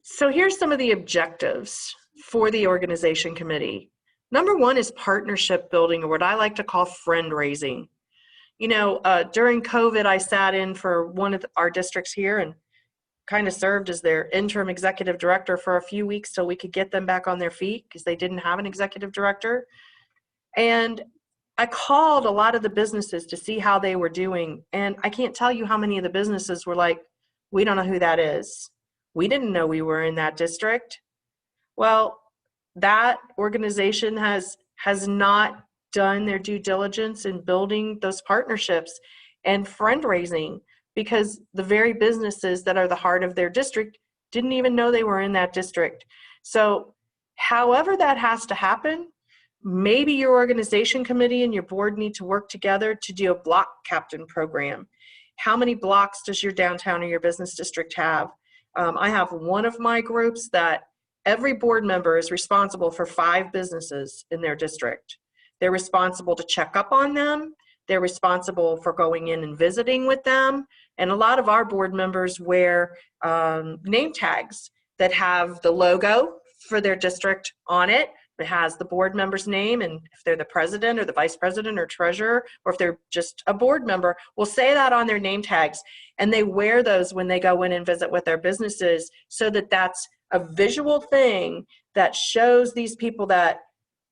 So here's some of the objectives for the organization committee. Number one is partnership building, or what I like to call friend raising. You know, during COVID, I sat in for one of our districts here and kind of served as their interim executive director for a few weeks till we could get them back on their feet because they didn't have an executive director. And I called a lot of the businesses to see how they were doing. And I can't tell you how many of the businesses were like, we don't know who that is. We didn't know we were in that district. Well, that organization has not done their due diligence in building those partnerships and fundraising, because the very businesses that are the heart of their district didn't even know they were in that district. So however that has to happen, maybe your organization committee and your board need to work together to do a block captain program. How many blocks does your downtown or your business district have? I have one of my groups that every board member is responsible for 5 businesses in their district. They're responsible to check up on them. They're responsible for going in and visiting with them. And a lot of our board members wear name tags that have the logo for their district on it. It has the board member's name, and if they're the president or the vice president or treasurer, or if they're just a board member, will say that on their name tags. And they wear those when they go in and visit with their businesses, so that that's a visual thing that shows these people that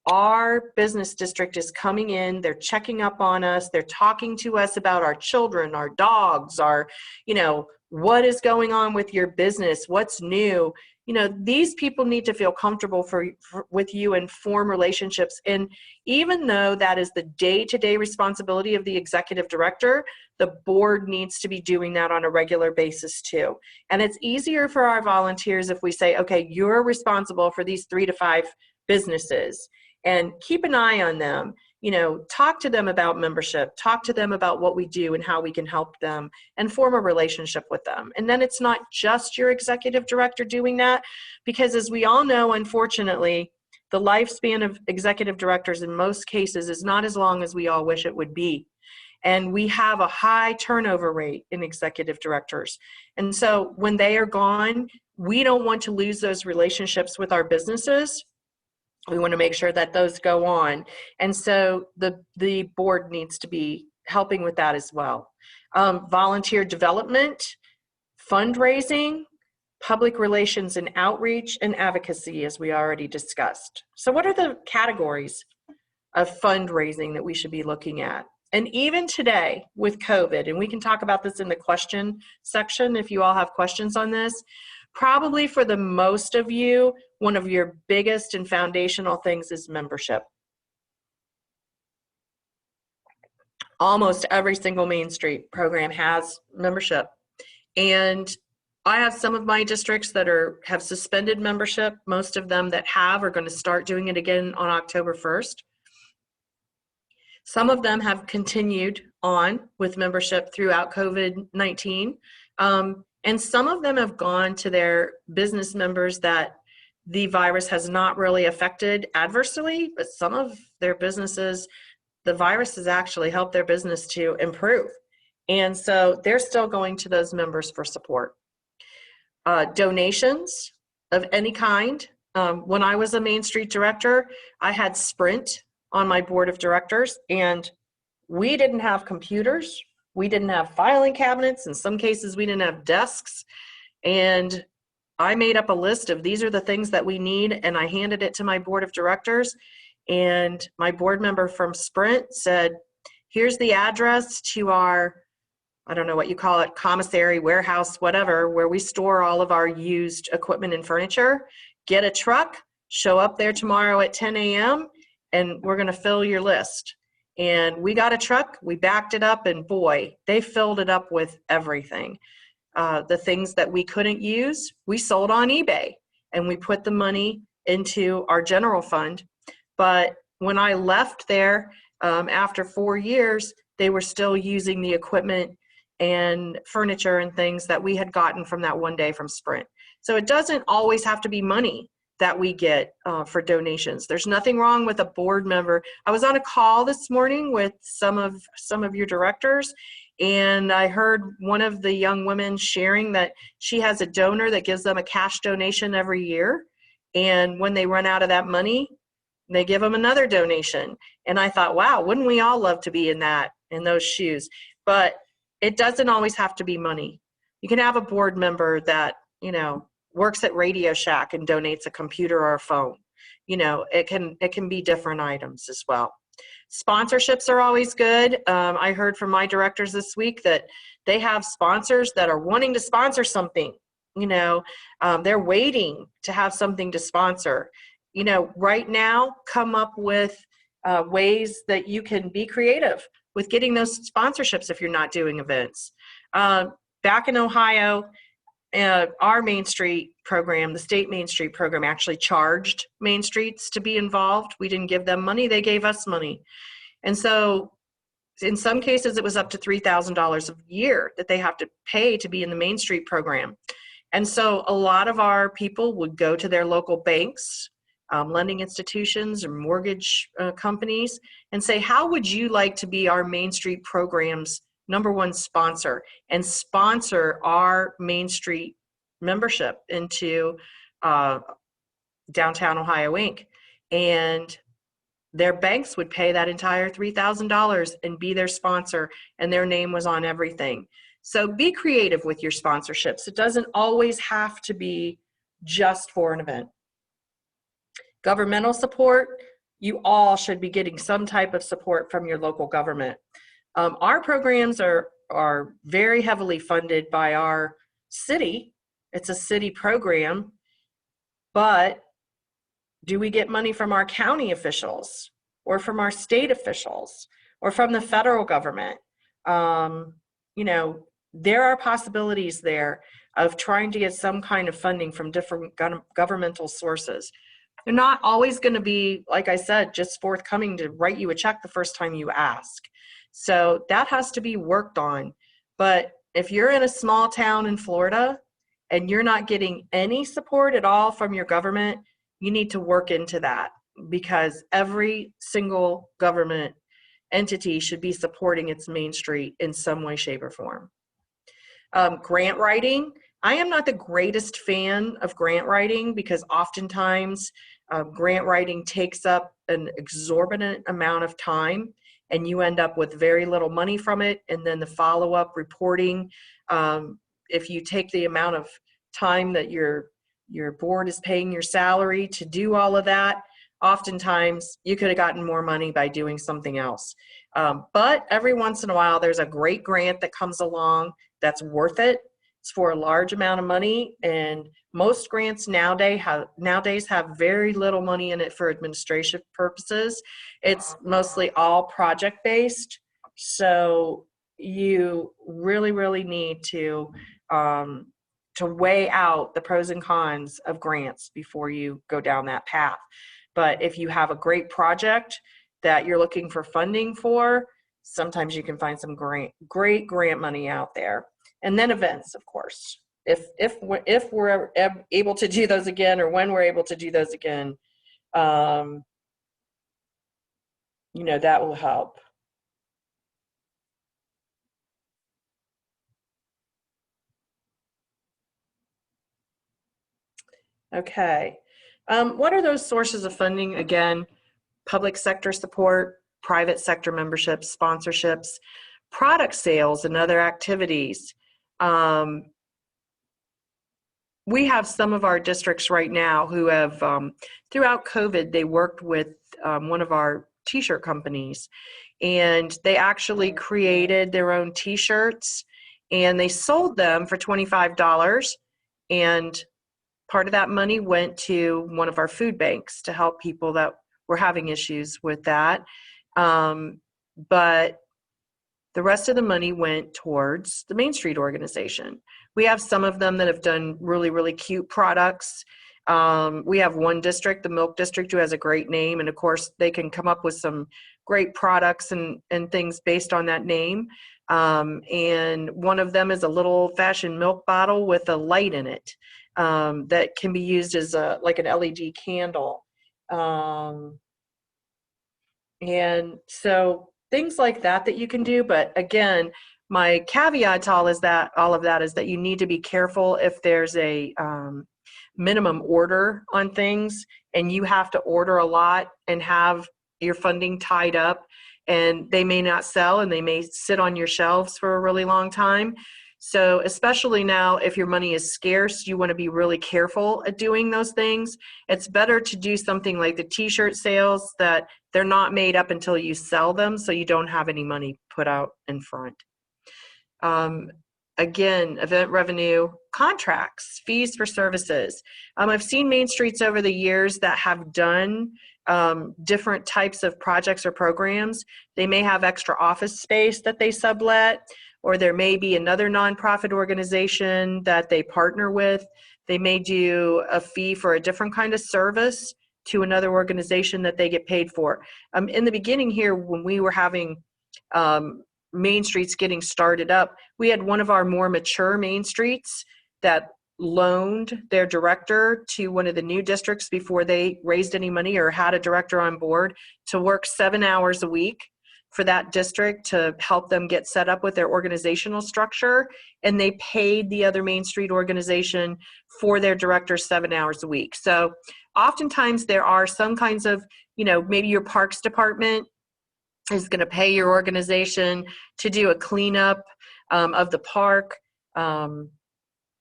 our business district is coming in, they're checking up on us, they're talking to us about our children, our dogs, our, you know, what is going on with your business, what's new. You know, these people need to feel comfortable with you and form relationships. And even though that is the day-to-day responsibility of the executive director, the board needs to be doing that on a regular basis too. And it's easier for our volunteers if we say, okay, you're responsible for these 3 to 5 businesses, and keep an eye on them. You know, talk to them about membership, talk to them about what we do and how we can help them, and form a relationship with them. And then it's not just your executive director doing that, because as we all know, unfortunately, the lifespan of executive directors in most cases is not as long as we all wish it would be. And we have a high turnover rate in executive directors. And so when they are gone, we don't want to lose those relationships with our businesses. We want to make sure that those go on. And so the board needs to be helping with that as well. Volunteer development, fundraising, public relations and outreach, and advocacy, as we already discussed. So what are the categories of fundraising that we should be looking at? And even today with COVID, and we can talk about this in the question section if you all have questions on this, Probably for the most of you, one of your biggest and foundational things is membership. Almost every single Main Street program has membership. And I have some of my districts that have suspended membership. Most of them that have are going to start doing it again on October 1st. Some of them have continued on with membership throughout COVID-19. And some of them have gone to their business members that the virus has not really affected adversely, but some of their businesses, the virus has actually helped their business to improve. And so they're still going to those members for support. Donations of any kind. When I was a Main Street director, I had Sprint on my board of directors, and we didn't have computers. We didn't have filing cabinets. In some cases, we didn't have desks. And I made up a list of these are the things that we need, and I handed it to my board of directors. And my board member from Sprint said, here's the address to our, I don't know what you call it, commissary, warehouse, whatever, where we store all of our used equipment and furniture. Get a truck, show up there tomorrow at 10 a.m., and we're going to fill your list. And we got a truck, we backed it up, and boy, they filled it up with everything. The things that we couldn't use, we sold on eBay, and we put the money into our general fund. But when I left there, after 4 years, they were still using the equipment and furniture and things that we had gotten from that one day from Sprint. So it doesn't always have to be money that we get for donations. There's nothing wrong with a board member. I was on a call this morning with some of your directors, and I heard one of the young women sharing that she has a donor that gives them a cash donation every year. And when they run out of that money, they give them another donation. And I thought, wow, wouldn't we all love to be in those shoes? But it doesn't always have to be money. You can have a board member that, works at Radio Shack and donates a computer or a phone. It can be different items as well. Sponsorships are always good. I heard from my directors this week that they have sponsors that are wanting to sponsor something. They're waiting to have something to sponsor. Right now, come up with ways that you can be creative with getting those sponsorships if you're not doing events. Back in Ohio, our Main Street program, the state Main Street program, actually charged Main Streets to be involved. We didn't give them money, they gave us money. And so in some cases, it was up to $3,000 a year that they have to pay to be in the Main Street program. And so a lot of our people would go to their local banks, lending institutions or mortgage companies, and say, how would you like to be our Main Street program's #1 sponsor and sponsor our Main Street membership into Downtown Ohio Inc. And their banks would pay that entire $3,000 and be their sponsor, and their name was on everything. So be creative with your sponsorships. It doesn't always have to be just for an event. Governmental support, you all should be getting some type of support from your local government. Our programs are very heavily funded by our city. It's a city program, but do we get money from our county officials or from our state officials or from the federal government? There are possibilities there of trying to get some kind of funding from different governmental sources. They're not always going to be, like I said, just forthcoming to write you a check the first time you ask. So that has to be worked on. But if you're in a small town in Florida and you're not getting any support at all from your government, you need to work into that, because every single government entity should be supporting its Main Street in some way, shape, or form. Grant writing. I am not the greatest fan of grant writing because oftentimes grant writing takes up an exorbitant amount of time, and you end up with very little money from it. And then the follow-up reporting, if you take the amount of time that your board is paying your salary to do all of that, oftentimes you could have gotten more money by doing something else. But every once in a while, there's a great grant that comes along that's worth it. It's for a large amount of money, and most grants nowadays have very little money in it for administrative purposes. It's mostly all project-based, so you really, really need to weigh out the pros and cons of grants before you go down that path. But if you have a great project that you're looking for funding for, sometimes you can find some great grant money out there. And then events, of course. If we're able to do those again, or when we're able to do those again, that will help. Okay. What are those sources of funding? Again, public sector support, private sector memberships, sponsorships, product sales, and other activities. We have some of our districts right now who have, throughout COVID, they worked with one of our t-shirt companies, and they actually created their own t-shirts, and they sold them for $25, and part of that money went to one of our food banks to help people that were having issues with that. But the rest of the money went towards the Main Street organization. We have some of them that have done really, really cute products. We have one district, the Milk District, who has a great name. And of course, they can come up with some great products and things based on that name. And one of them is a little fashioned milk bottle with a light in it that can be used as like an LED candle. And so things like that you can do. But again, my caveat to all of that is that you need to be careful if there's a minimum order on things, and you have to order a lot and have your funding tied up, and they may not sell and they may sit on your shelves for a really long time. So especially now, if your money is scarce, you want to be really careful at doing those things. It's better to do something like the t-shirt sales, that they're not made up until you sell them, so you don't have any money put out in front. Again, event revenue, contracts, fees for services. I've seen Main Streets over the years that have done different types of projects or programs. They may have extra office space that they sublet, or there may be another nonprofit organization that they partner with. They may do a fee for a different kind of service to another organization that they get paid for. In the beginning here, when we were having Main Streets getting started up, we had one of our more mature Main Streets that loaned their director to one of the new districts before they raised any money or had a director on board to work 7 hours a week for that district to help them get set up with their organizational structure. And they paid the other Main Street organization for their director 7 hours a week. So oftentimes there are some kinds of, maybe your parks department is going to pay your organization to do a cleanup of the park.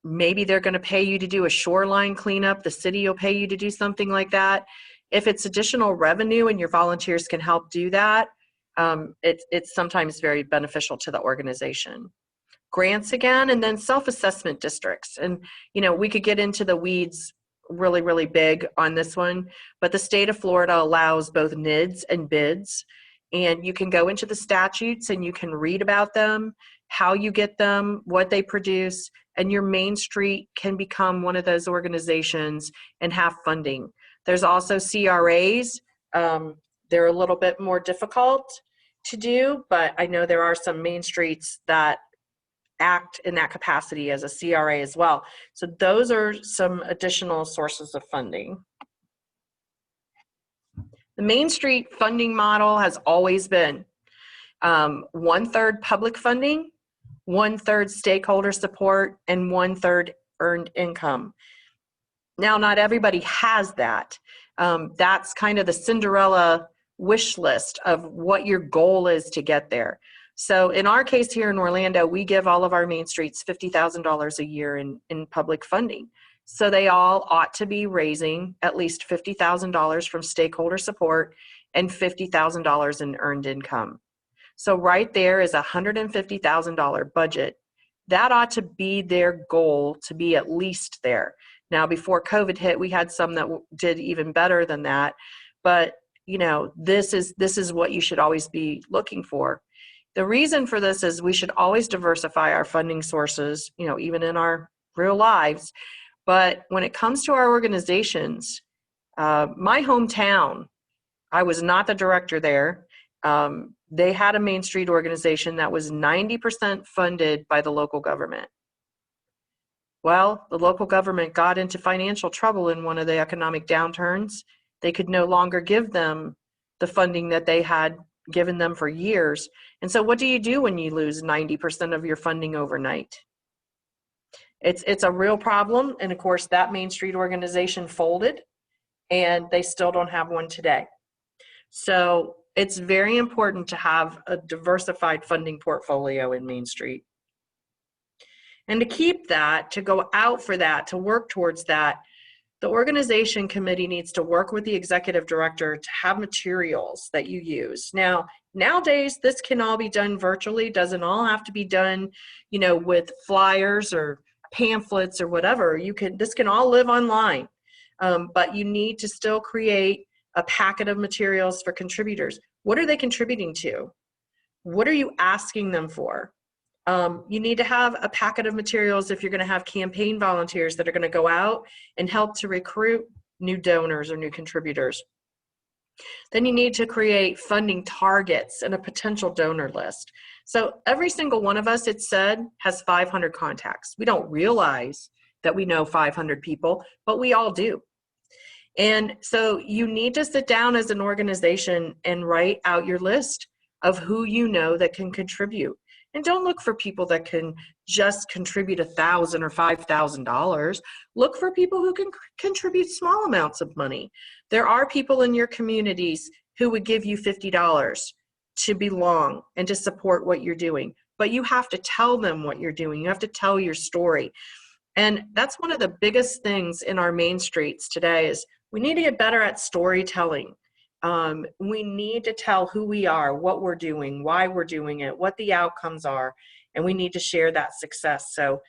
Maybe they're going to pay you to do a shoreline cleanup. The city will pay you to do something like that. If it's additional revenue and your volunteers can help do that, it's sometimes very beneficial to the organization. Grants again, and then self-assessment districts. And, we could get into the weeds really, really big on this one, but the state of Florida allows both NIDS and BIDs. And you can go into the statutes and you can read about them, how you get them, what they produce, and your Main Street can become one of those organizations and have funding. There's also CRAs. They're a little bit more difficult to do, but I know there are some Main Streets that act in that capacity as a CRA as well. So those are some additional sources of funding. The Main Street funding model has always been 1/3 public funding, 1/3 stakeholder support, and 1/3 earned income. Now, not everybody has that. That's kind of the Cinderella wish list of what your goal is to get there. So in our case here in Orlando, we give all of our Main Streets $50,000 a year in public funding. So they all ought to be raising at least $50,000 from stakeholder support and $50,000 in earned income. So right there is a $150,000 budget That ought to be their goal, to be at least there. Now, before COVID hit, we had some that did even better than that. But, this is what you should always be looking for. The reason for this is we should always diversify our funding sources, even in our real lives. But when it comes to our organizations, my hometown, I was not the director there. They had a Main Street organization that was 90% funded by the local government. Well, the local government got into financial trouble in one of the economic downturns. They could no longer give them the funding that they had given them for years. And so what do you do when you lose 90% of your funding overnight? It's a real problem. And of course, that Main Street organization folded, and they still don't have one today. So it's very important to have a diversified funding portfolio in Main Street. And to keep that, to go out for that, to work towards that, the organization committee needs to work with the executive director to have materials that you use. Now, nowadays, this can all be done virtually. Doesn't all have to be done, with flyers or pamphlets or whatever. This can all live online, but you need to still create a packet of materials for contributors. What are they contributing to? What are you asking them for? You need to have a packet of materials if you're going to have campaign volunteers that are going to go out and help to recruit new donors or new contributors. Then you need to create funding targets and a potential donor list. So every single one of us, it said, has 500 contacts. We don't realize that we know 500 people, but we all do. And so you need to sit down as an organization and write out your list of who you know that can contribute. And don't look for people that can just contribute $1,000 or $5,000. Look for people who can contribute small amounts of money. There are people in your communities who would give you $50 to belong and to support what you're doing. But you have to tell them what you're doing. You have to tell your story. And that's one of the biggest things in our main streets today is we need to get better at storytelling. We need to tell who we are, what we're doing, why we're doing it, what the outcomes are, and we need to share that success. So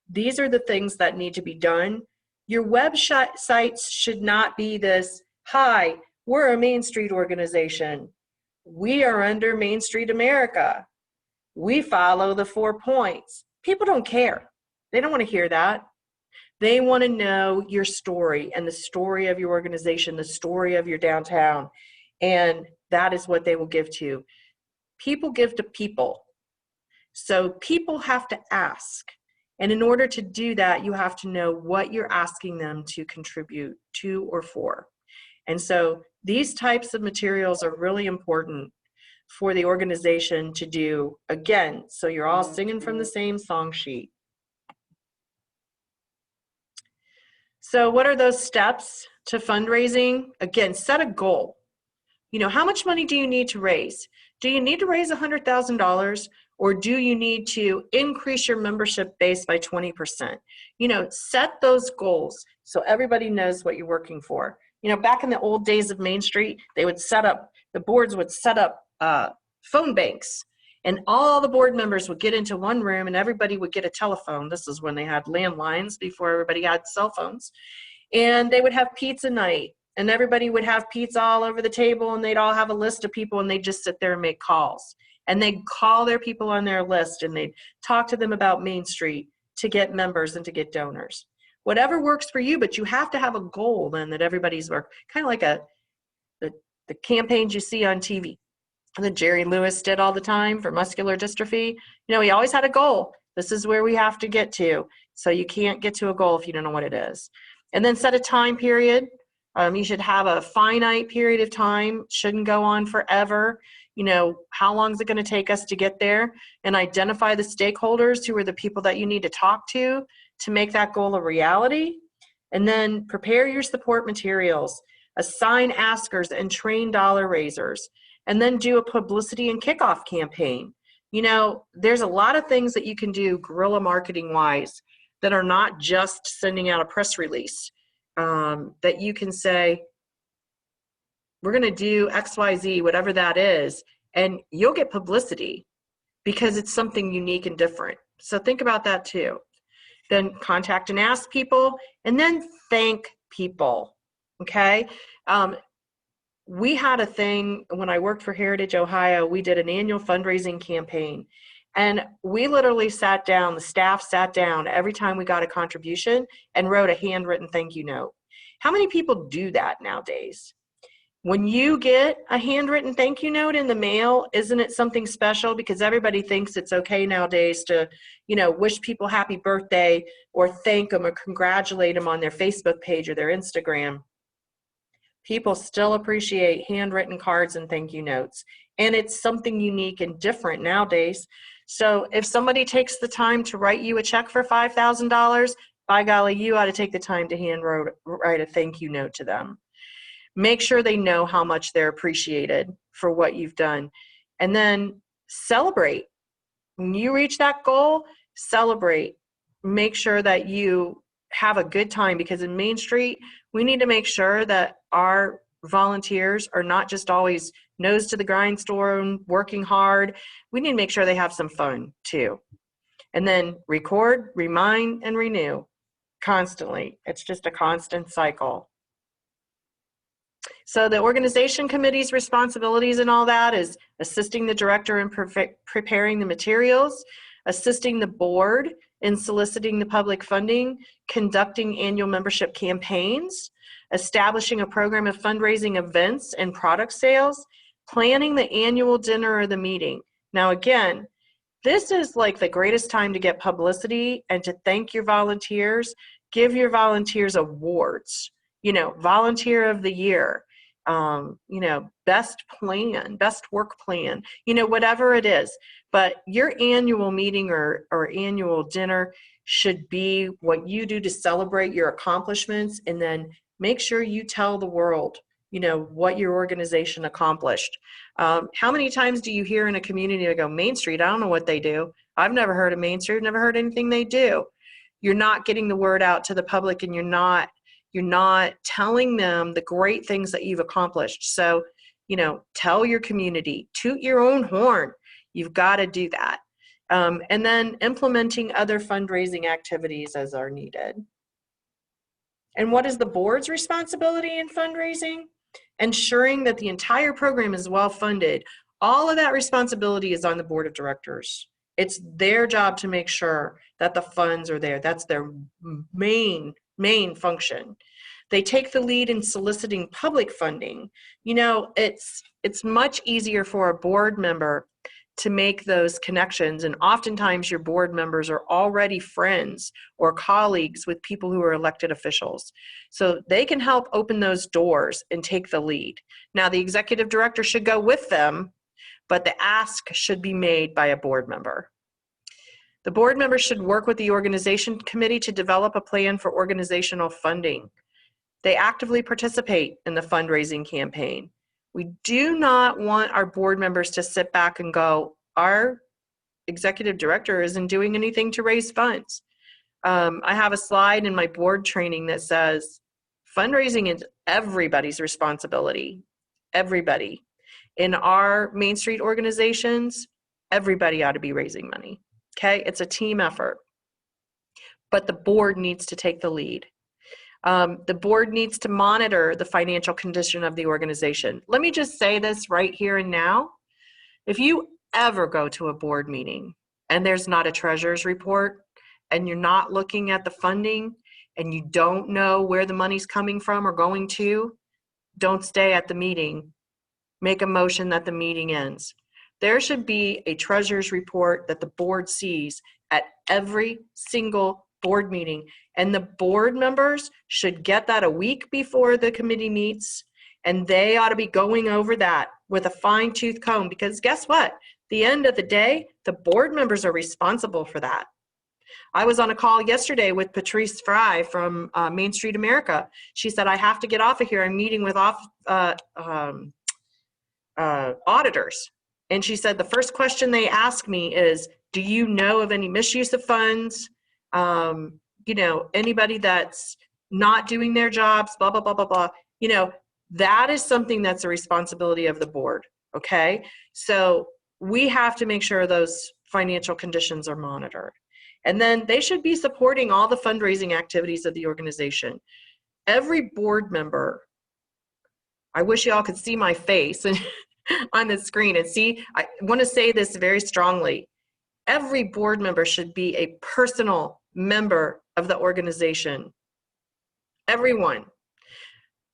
these are the things that need to be done. Your websites should not be this, hi, we're a Main Street organization. We are under Main Street America. We follow the 4 points. People don't care. They don't want to hear that. They want to know your story and the story of your organization, the story of your downtown. And that is what they will give to you. People give to people. So people have to ask. And in order to do that, you have to know what you're asking them to contribute to or for. And so these types of materials are really important for the organization to do, again, so you're all singing from the same song sheet. So what are those steps to fundraising? Again, set a goal. How much money do you need to raise? Do you need to raise $100,000 or do you need to increase your membership base by 20%? Set those goals so everybody knows what you're working for. Back in the old days of Main Street, the boards would set up phone banks. And all the board members would get into one room and everybody would get a telephone. This is when they had landlines before everybody had cell phones. And they would have pizza night and everybody would have pizza all over the table and they'd all have a list of people and they'd just sit there and make calls. And they'd call their people on their list and they'd talk to them about Main Street to get members and to get donors. Whatever works for you, but you have to have a goal then that everybody's work. Kind of like the campaigns you see on TV. That Jerry Lewis did all the time for muscular dystrophy. He always had a goal. This is where we have to get to. So you can't get to a goal if you don't know what it is. And then set a time period. You should have a finite period of time. Shouldn't go on forever. How long is it going to take us to get there? And identify the stakeholders who are the people that you need to talk to make that goal a reality. And then prepare your support materials. Assign askers and train dollar raisers. And then do a publicity and kickoff campaign. There's a lot of things that you can do guerrilla marketing wise that are not just sending out a press release. That you can say, we're going to do XYZ, whatever that is, and you'll get publicity because it's something unique and different. So think about that too. Then contact and ask people, and then thank people, okay? We had a thing when I worked for Heritage Ohio, we did an annual fundraising campaign. And we literally sat down, the staff sat down every time we got a contribution and wrote a handwritten thank you note. How many people do that nowadays? When you get a handwritten thank you note in the mail, isn't it something special? Because everybody thinks it's okay nowadays to, wish people happy birthday or thank them or congratulate them on their Facebook page or their Instagram. People still appreciate handwritten cards and thank you notes. And it's something unique and different nowadays. So if somebody takes the time to write you a check for $5,000, by golly, you ought to take the time to write a thank you note to them. Make sure they know how much they're appreciated for what you've done. And then celebrate. When you reach that goal, celebrate. Make sure that you have a good time, because in Main Street, we need to make sure that our volunteers are not just always nose to the grindstone, working hard. We need to make sure they have some fun too. And then record, remind, and renew constantly. It's just a constant cycle. So the organization committee's responsibilities and all that is assisting the director in preparing the materials, assisting the board in soliciting the public funding, conducting annual membership campaigns, establishing a program of fundraising events and product sales, planning the annual dinner or the meeting. Now again, this is like the greatest time to get publicity and to thank your volunteers. Give your volunteers awards, volunteer of the year, best plan, best work plan, whatever it is. But your annual meeting or annual dinner should be what you do to celebrate your accomplishments, and then make sure you tell the world, what your organization accomplished. How many times do you hear in a community to go, Main Street, I don't know what they do. I've never heard of Main Street, never heard anything they do. You're not getting the word out to the public, and you're not telling them the great things that you've accomplished. So, tell your community, toot your own horn. You've got to do that. And then implementing other fundraising activities as are needed. And what is the board's responsibility in fundraising? Ensuring that the entire program is well funded. All of that responsibility is on the board of directors. It's their job to make sure that the funds are there. That's their main function. They take the lead in soliciting public funding. It's much easier for a board member to make those connections, and oftentimes your board members are already friends or colleagues with people who are elected officials. So they can help open those doors and take the lead. Now, the executive director should go with them, but the ask should be made by a board member. The board member should work with the organization committee to develop a plan for organizational funding. They actively participate in the fundraising campaign. We do not want our board members to sit back and go, our executive director isn't doing anything to raise funds. I have a slide in my board training that says fundraising is everybody's responsibility. Everybody. In our Main Street organizations, everybody ought to be raising money. Okay, it's a team effort, but the board needs to take the lead. The board needs to monitor the financial condition of the organization. Let me just say this right here and now. If you ever go to a board meeting and there's not a treasurer's report, and you're not looking at the funding, and you don't know where the money's coming from or going to, don't stay at the meeting. Make a motion that the meeting ends. There should be a treasurer's report that the board sees at every single board meeting, and the board members should get that a week before the committee meets, and they ought to be going over that with a fine-tooth comb, because guess what? The end of the day, the board members are responsible for that. I was on a call yesterday with Patrice Fry from Main Street America. She said, I have to get off of here. I'm meeting with auditors. And she said, the first question they ask me is, do you know of any misuse of funds? Anybody that's not doing their jobs, blah, blah, blah, blah, blah. That is something that's a responsibility of the board, okay? So we have to make sure those financial conditions are monitored. And then they should be supporting all the fundraising activities of the organization. Every board member, I wish y'all could see my face on the screen and see, I want to say this very strongly. Every board member should be a personal member of the organization. Everyone.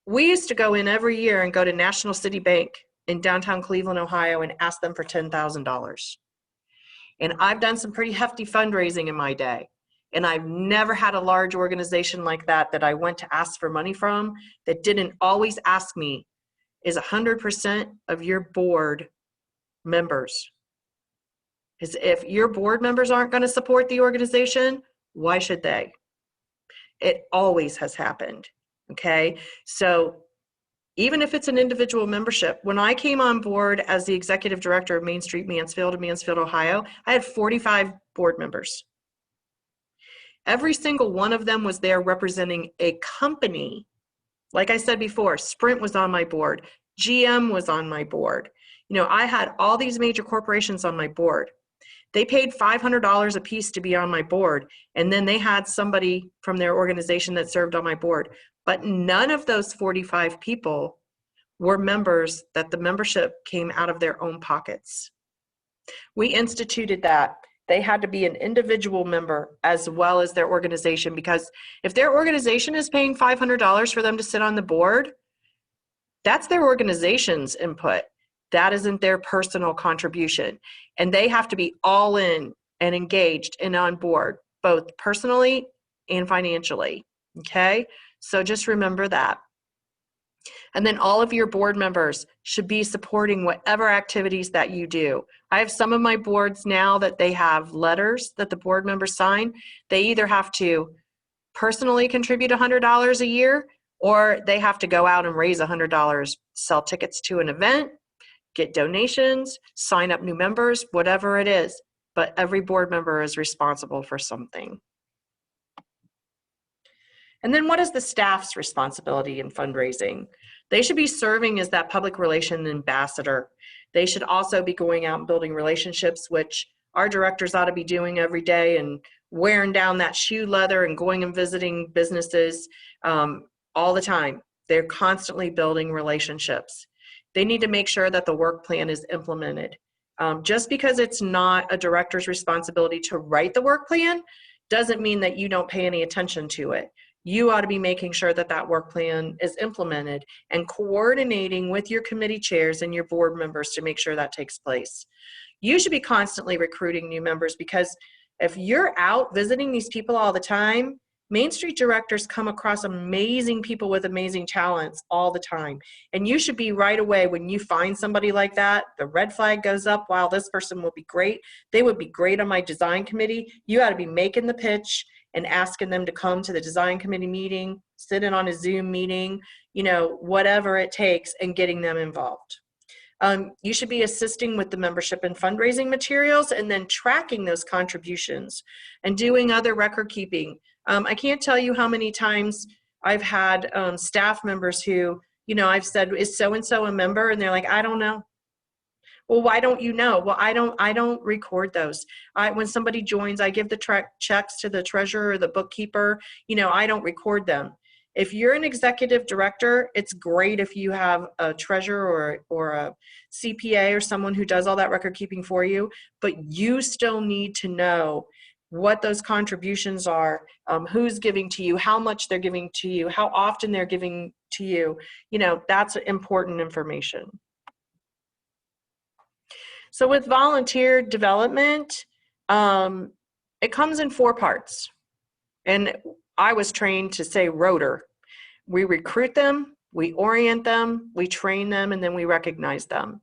We used to go in every year and go to National City Bank in downtown Cleveland, Ohio, and ask them for $10,000. And I've done some pretty hefty fundraising in my day. And I've never had a large organization like that I went to ask for money from that didn't always ask me, is 100% of your board members? Because if your board members aren't going to support the organization, why should they? It always has happened. Okay. So even if it's an individual membership, when I came on board as the executive director of Main Street Mansfield in Mansfield, Ohio, I had 45 board members. Every single one of them was there representing a company. Like I said before, Sprint was on my board. GM was on my board. You know, I had all these major corporations on my board. They paid $500 a piece to be on my board. And then they had somebody from their organization that served on my board. But none of those 45 people were members that the membership came out of their own pockets. We instituted that. They had to be an individual member as well as their organization, because if their organization is paying $500 for them to sit on the board, that's their organization's input. That isn't their personal contribution. And they have to be all in and engaged and on board, both personally and financially. Okay? So just remember that. And then all of your board members should be supporting whatever activities that you do. I have some of my boards now that they have letters that the board members sign. They either have to personally contribute $100 a year, or they have to go out and raise $100, sell tickets to an event, get donations, sign up new members, whatever it is. But every board member is responsible for something. And then what is the staff's responsibility in fundraising? They should be serving as that public relation ambassador. They should also be going out and building relationships, which our directors ought to be doing every day, and wearing down that shoe leather and going and visiting businesses all the time. They're constantly building relationships. They need to make sure that the work plan is implemented. Just because it's not a director's responsibility to write the work plan doesn't mean that you don't pay any attention to it. You ought to be making sure that that work plan is implemented and coordinating with your committee chairs and your board members to make sure that takes place. You should be constantly recruiting new members, because if you're out visiting these people all the time, Main Street directors come across amazing people with amazing talents all the time. And you should be right away, when you find somebody like that, the red flag goes up. Wow, this person will be great. They would be great on my design committee. You ought to be making the pitch and asking them to come to the design committee meeting, sit in on a Zoom meeting, you know, whatever it takes, and getting them involved. You should be assisting with the membership and fundraising materials, and then tracking those contributions and doing other record keeping. I can't tell you how many times I've had staff members who, you know, I've said, is so-and-so a member? And they're like, I don't know. Well, why don't you know? Well, I don't record those. When somebody joins, I give the checks to the treasurer or the bookkeeper. You know, I don't record them. If you're an executive director, it's great if you have a treasurer or a CPA or someone who does all that record keeping for you, but you still need to know what those contributions are, who's giving to you, how much they're giving to you, how often they're giving to you. You know, that's important information. So with volunteer development, it comes in 4 parts. And I was trained to say ROTR. We recruit them, we orient them, we train them, and then we recognize them.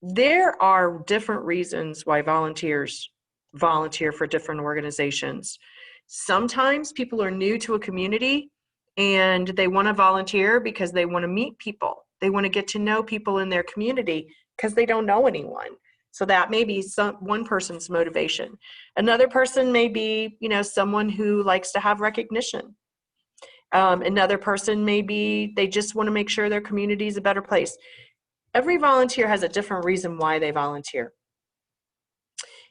There are different reasons why volunteers volunteer for different organizations. Sometimes people are new to a community and they want to volunteer because they want to meet people. They want to get to know people in their community because they don't know anyone. So that may be one person's motivation. Another person may be, you know, someone who likes to have recognition. Another person may be, they just want to make sure their community is a better place. Every volunteer has a different reason why they volunteer.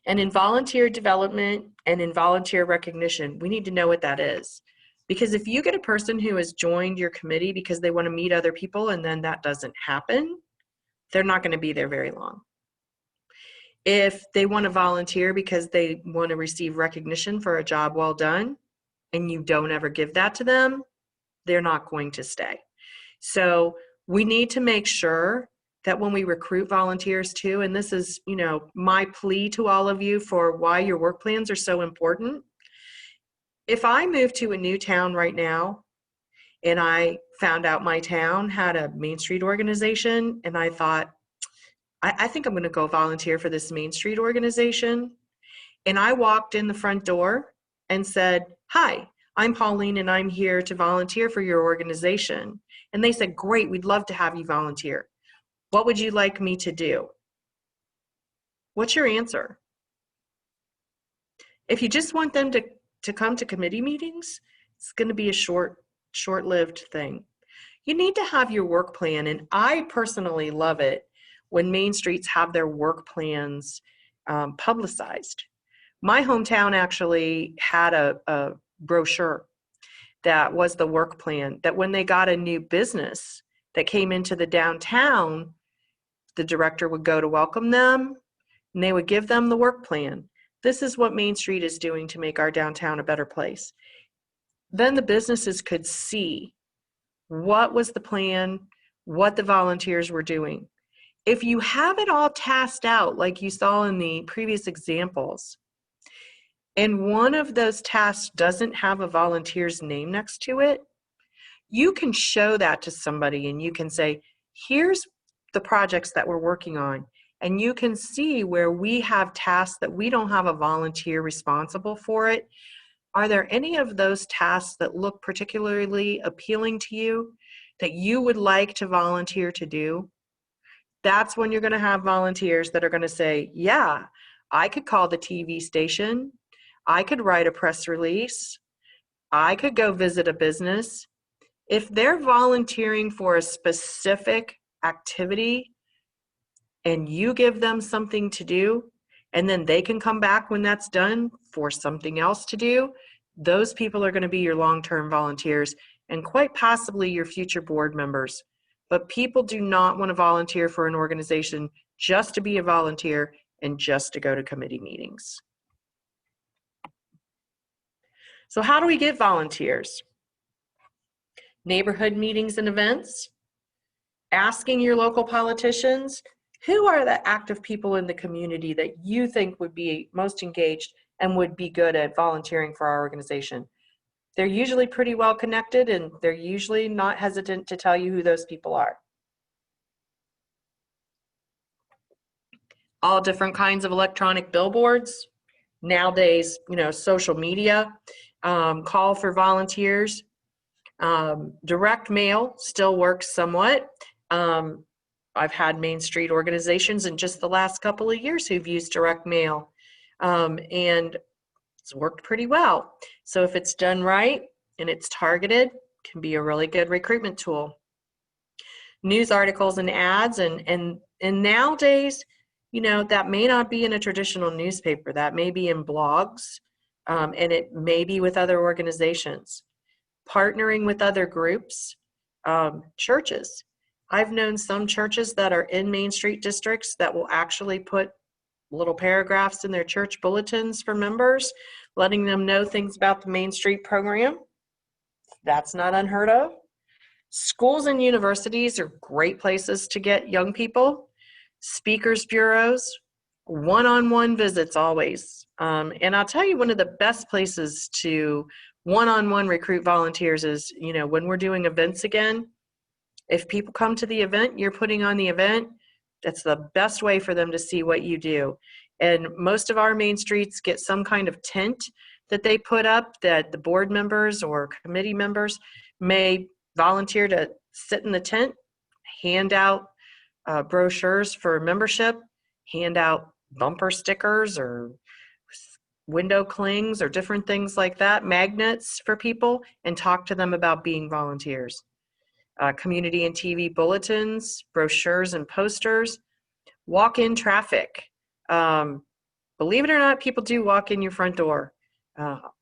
And in volunteer development and in volunteer recognition, we need to know what that is. Because if you get a person who has joined your committee because they want to meet other people and then that doesn't happen, they're not going to be there very long. If they want to volunteer because they want to receive recognition for a job well done and you don't ever give that to them, they're not going to stay. So we need to make sure that when we recruit volunteers too, and this is, you know, my plea to all of you for why your work plans are so important. If I move to a new town right now and I found out my town had a Main Street organization and I thought, I think I'm going to go volunteer for this Main Street organization. And I walked in the front door and said, "Hi, I'm Pauline and I'm here to volunteer for your organization." And they said, "Great, we'd love to have you volunteer. What would you like me to do?" What's your answer? If you just want them to come to committee meetings, it's going to be a short-lived thing. You need to have your work plan, and I personally love it when Main Streets have their work plans publicized. My hometown actually had a brochure that was the work plan, that when they got a new business that came into the downtown, the director would go to welcome them and they would give them the work plan. This is what Main Street is doing to make our downtown a better place. Then the businesses could see what was the plan, what the volunteers were doing. If you have it all tasked out, like you saw in the previous examples, and one of those tasks doesn't have a volunteer's name next to it, you can show that to somebody and you can say, here's the projects that we're working on. And you can see where we have tasks that we don't have a volunteer responsible for it. Are there any of those tasks that look particularly appealing to you that you would like to volunteer to do? That's when you're going to have volunteers that are going to say, yeah, I could call the TV station. I could write a press release. I could go visit a business. If they're volunteering for a specific activity and you give them something to do, and then they can come back when that's done for something else to do, those people are going to be your long-term volunteers and quite possibly your future board members. But people do not want to volunteer for an organization just to be a volunteer and just to go to committee meetings. So how do we get volunteers? Neighborhood meetings and events, asking your local politicians, who are the active people in the community that you think would be most engaged and would be good at volunteering for our organization? They're usually pretty well connected and they're usually not hesitant to tell you who those people are. All different kinds of electronic billboards. Nowadays, you know, social media, call for volunteers. Direct mail still works somewhat. I've had Main Street organizations in just the last couple of years who've used direct mail, and it's worked pretty well. So if it's done right and it's targeted, it can be a really good recruitment tool. News articles and ads, and nowadays, you know, that may not be in a traditional newspaper. That may be in blogs, and it may be with other organizations. Partnering with other groups, churches. I've known some churches that are in Main Street districts that will actually put little paragraphs in their church bulletins for members, letting them know things about the Main Street program. That's not unheard of. Schools and universities are great places to get young people. Speakers bureaus, one-on-one visits always. And I'll tell you, one of the best places to one-on-one recruit volunteers is, you know, when we're doing events again, if people come to the event, you're putting on the event, that's the best way for them to see what you do. And most of our Main Streets get some kind of tent that they put up that the board members or committee members may volunteer to sit in the tent, hand out brochures for membership, hand out bumper stickers or window clings or different things like that, magnets for people, and talk to them about being volunteers. Community and TV bulletins, brochures and posters, walk-in traffic. believe it or not, people do walk in your front door.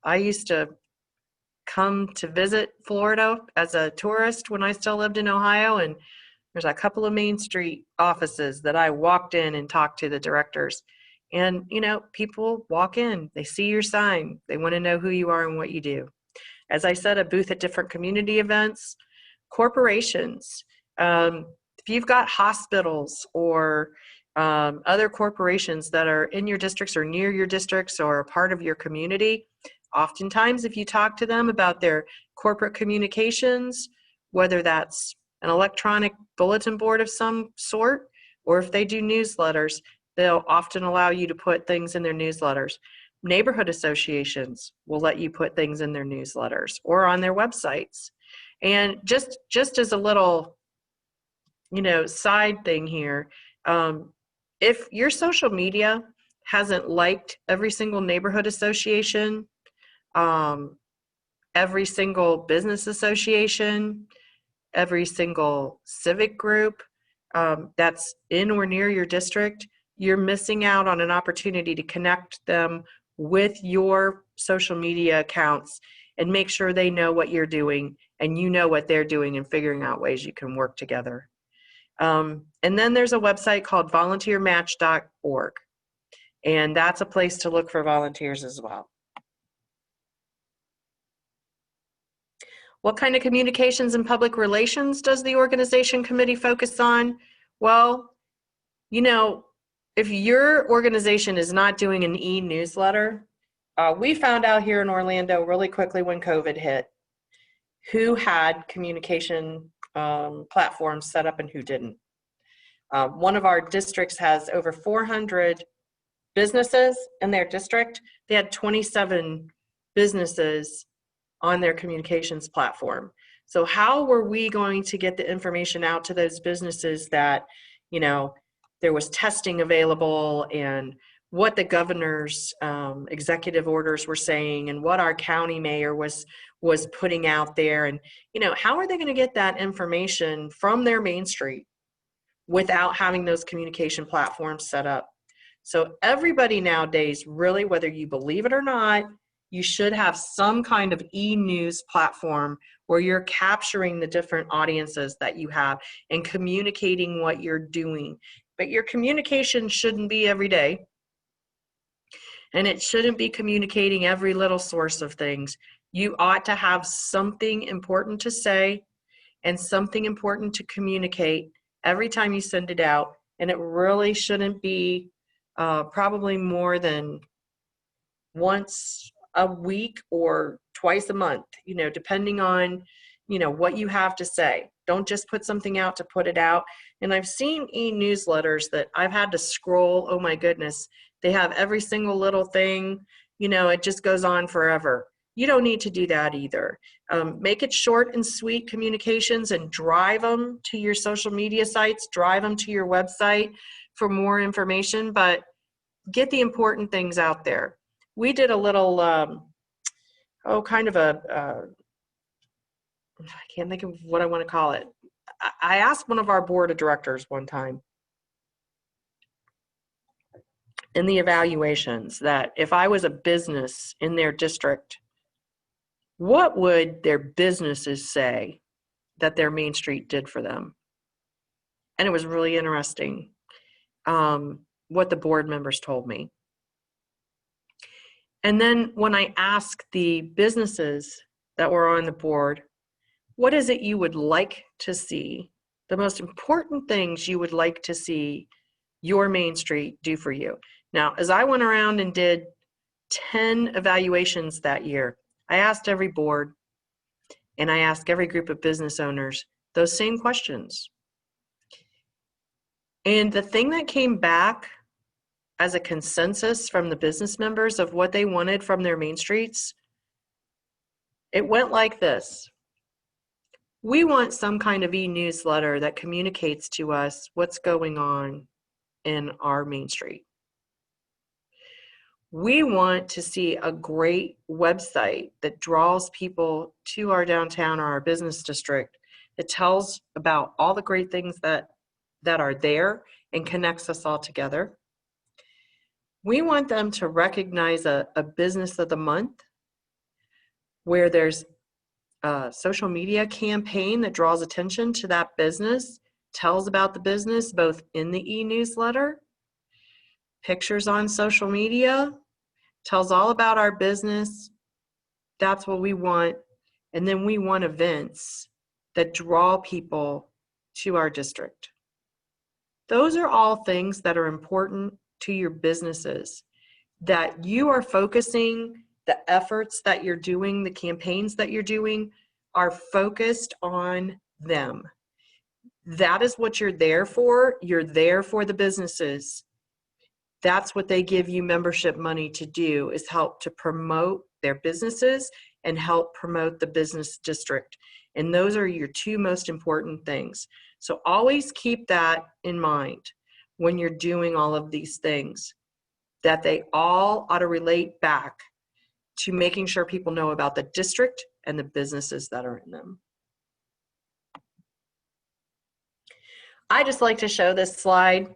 I used to come to visit Florida as a tourist when I still lived in Ohio, and there's a couple of Main Street offices that I walked in and talked to the directors. And, you know, people walk in, they see your sign, they want to know who you are and what you do. As I said, a booth at different community events, corporations. If you've got hospitals or other corporations that are in your districts or near your districts or a part of your community, oftentimes if you talk to them about their corporate communications, whether that's an electronic bulletin board of some sort, or if they do newsletters, they'll often allow you to put things in their newsletters. Neighborhood associations will let you put things in their newsletters or on their websites. And just as a little, you know, side thing here, if your social media hasn't liked every single neighborhood association, every single business association, every single civic group that's in or near your district, you're missing out on an opportunity to connect them with your social media accounts and make sure they know what you're doing and you know what they're doing and figuring out ways you can work together. And then there's a website called volunteermatch.org, and that's a place to look for volunteers as well. What kind of communications and public relations does the organization committee focus on? Well, you know, if your organization is not doing an e-newsletter, we found out here in Orlando really quickly when COVID hit who had communication platforms set up and who didn't. One of our districts has over 400 businesses in their district. They had 27 businesses on their communications platform. So how were we going to get the information out to those businesses that, you know, there was testing available and what the governor's executive orders were saying and what our county mayor was putting out there? And, you know, how are they going to get that information from their Main Street without having those communication platforms set up? So everybody nowadays, really, whether you believe it or not, you should have some kind of e-news platform where you're capturing the different audiences that you have and communicating what you're doing. But your communication shouldn't be every day. And it shouldn't be communicating every little source of things. You ought to have something important to say and something important to communicate every time you send it out. And it really shouldn't be probably more than once a week or twice a month, you know, depending on, you know, what you have to say. Don't just put something out to put it out. And I've seen e-newsletters that I've had to scroll. Oh my goodness. They have every single little thing, you know, it just goes on forever. You don't need to do that either. Make it short and sweet communications and drive them to your social media sites, drive them to your website for more information, but get the important things out there. We did a little, kind of a, I can't think of what I want to call it. I asked one of our board of directors one time in the evaluations that if I was a business in their district, what would their businesses say that their Main Street did for them? And it was really interesting what the board members told me. And then when I asked the businesses that were on the board, what is it you would like to see? The most important things you would like to see your Main Street do for you. Now, as I went around and did 10 evaluations that year, I asked every board and I asked every group of business owners those same questions. And the thing that came back as a consensus from the business members of what they wanted from their Main Streets, it went like this. We want some kind of e-newsletter that communicates to us what's going on in our Main Street. We want to see a great website that draws people to our downtown or our business district, that tells about all the great things that are there and connects us all together. We want them to recognize a business of the month where there's a social media campaign that draws attention to that business, tells about the business both in the e-newsletter, pictures on social media, tells all about our business. That's what we want. And then we want events that draw people to our district. Those are all things that are important to your businesses, that you are focusing, the efforts that you're doing, the campaigns that you're doing are focused on them. That is what you're there for. You're there for the businesses. That's what they give you membership money to do, is help to promote their businesses and help promote the business district. And those are your two most important things. So always keep that in mind when you're doing all of these things, that they all ought to relate back to making sure people know about the district and the businesses that are in them. I just like to show this slide.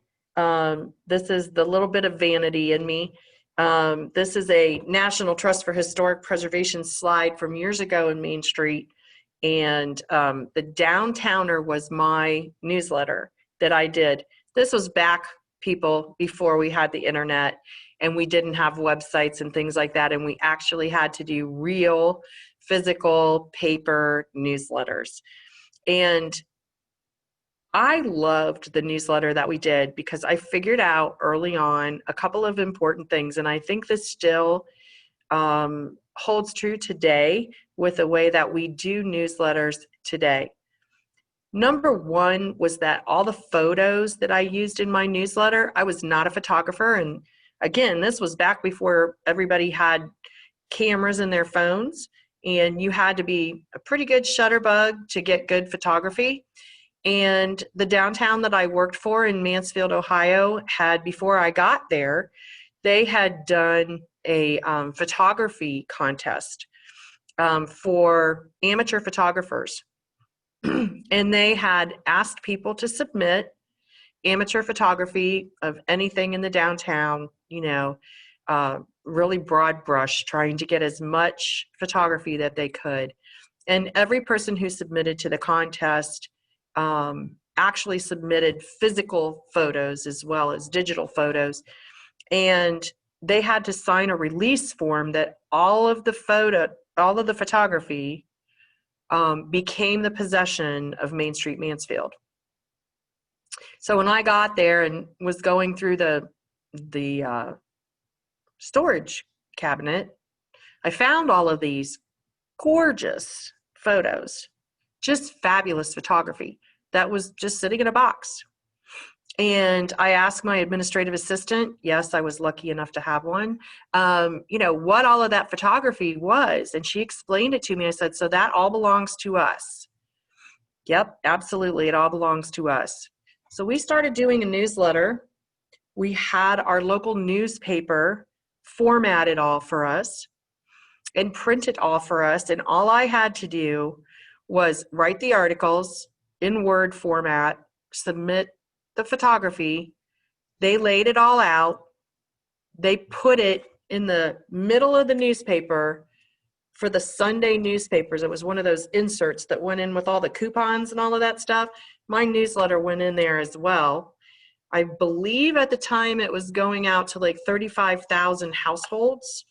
This is the little bit of vanity in me. This is a National Trust for Historic Preservation slide from years ago in Main Street. And the Downtowner was my newsletter that I did. This was back, people, before we had the internet and we didn't have websites and things like that. And we actually had to do real physical paper newsletters. And I loved the newsletter that we did because I figured out early on a couple of important things. And I think this still holds true today with the way that we do newsletters today. Number one was that all the photos that I used in my newsletter, I was not a photographer. And again, this was back before everybody had cameras in their phones, and you had to be a pretty good shutterbug to get good photography. And the downtown that I worked for in Mansfield, Ohio, had, before I got there, they had done a photography contest for amateur photographers. And they had asked people to submit amateur photography of anything in the downtown, you know, really broad brush, trying to get as much photography that they could. And every person who submitted to the contest actually submitted physical photos as well as digital photos. And they had to sign a release form that all of the photography became the possession of Main Street Mansfield. So when I got there and was going through the storage cabinet, I found all of these gorgeous photos, just fabulous photography that was just sitting in a box. And I asked my administrative assistant, yes, I was lucky enough to have one, you know, what all of that photography was. And she explained it to me. I said, so that all belongs to us. Yep, absolutely. It all belongs to us. So we started doing a newsletter. We had our local newspaper format it all for us and print it all for us. And all I had to do was write the articles in Word format, submit the photography. They laid it all out. They put it in the middle of the newspaper for the Sunday newspapers. It was one of those inserts that went in with all the coupons and all of that stuff. My newsletter went in there as well. I believe at the time it was going out to like 35,000 households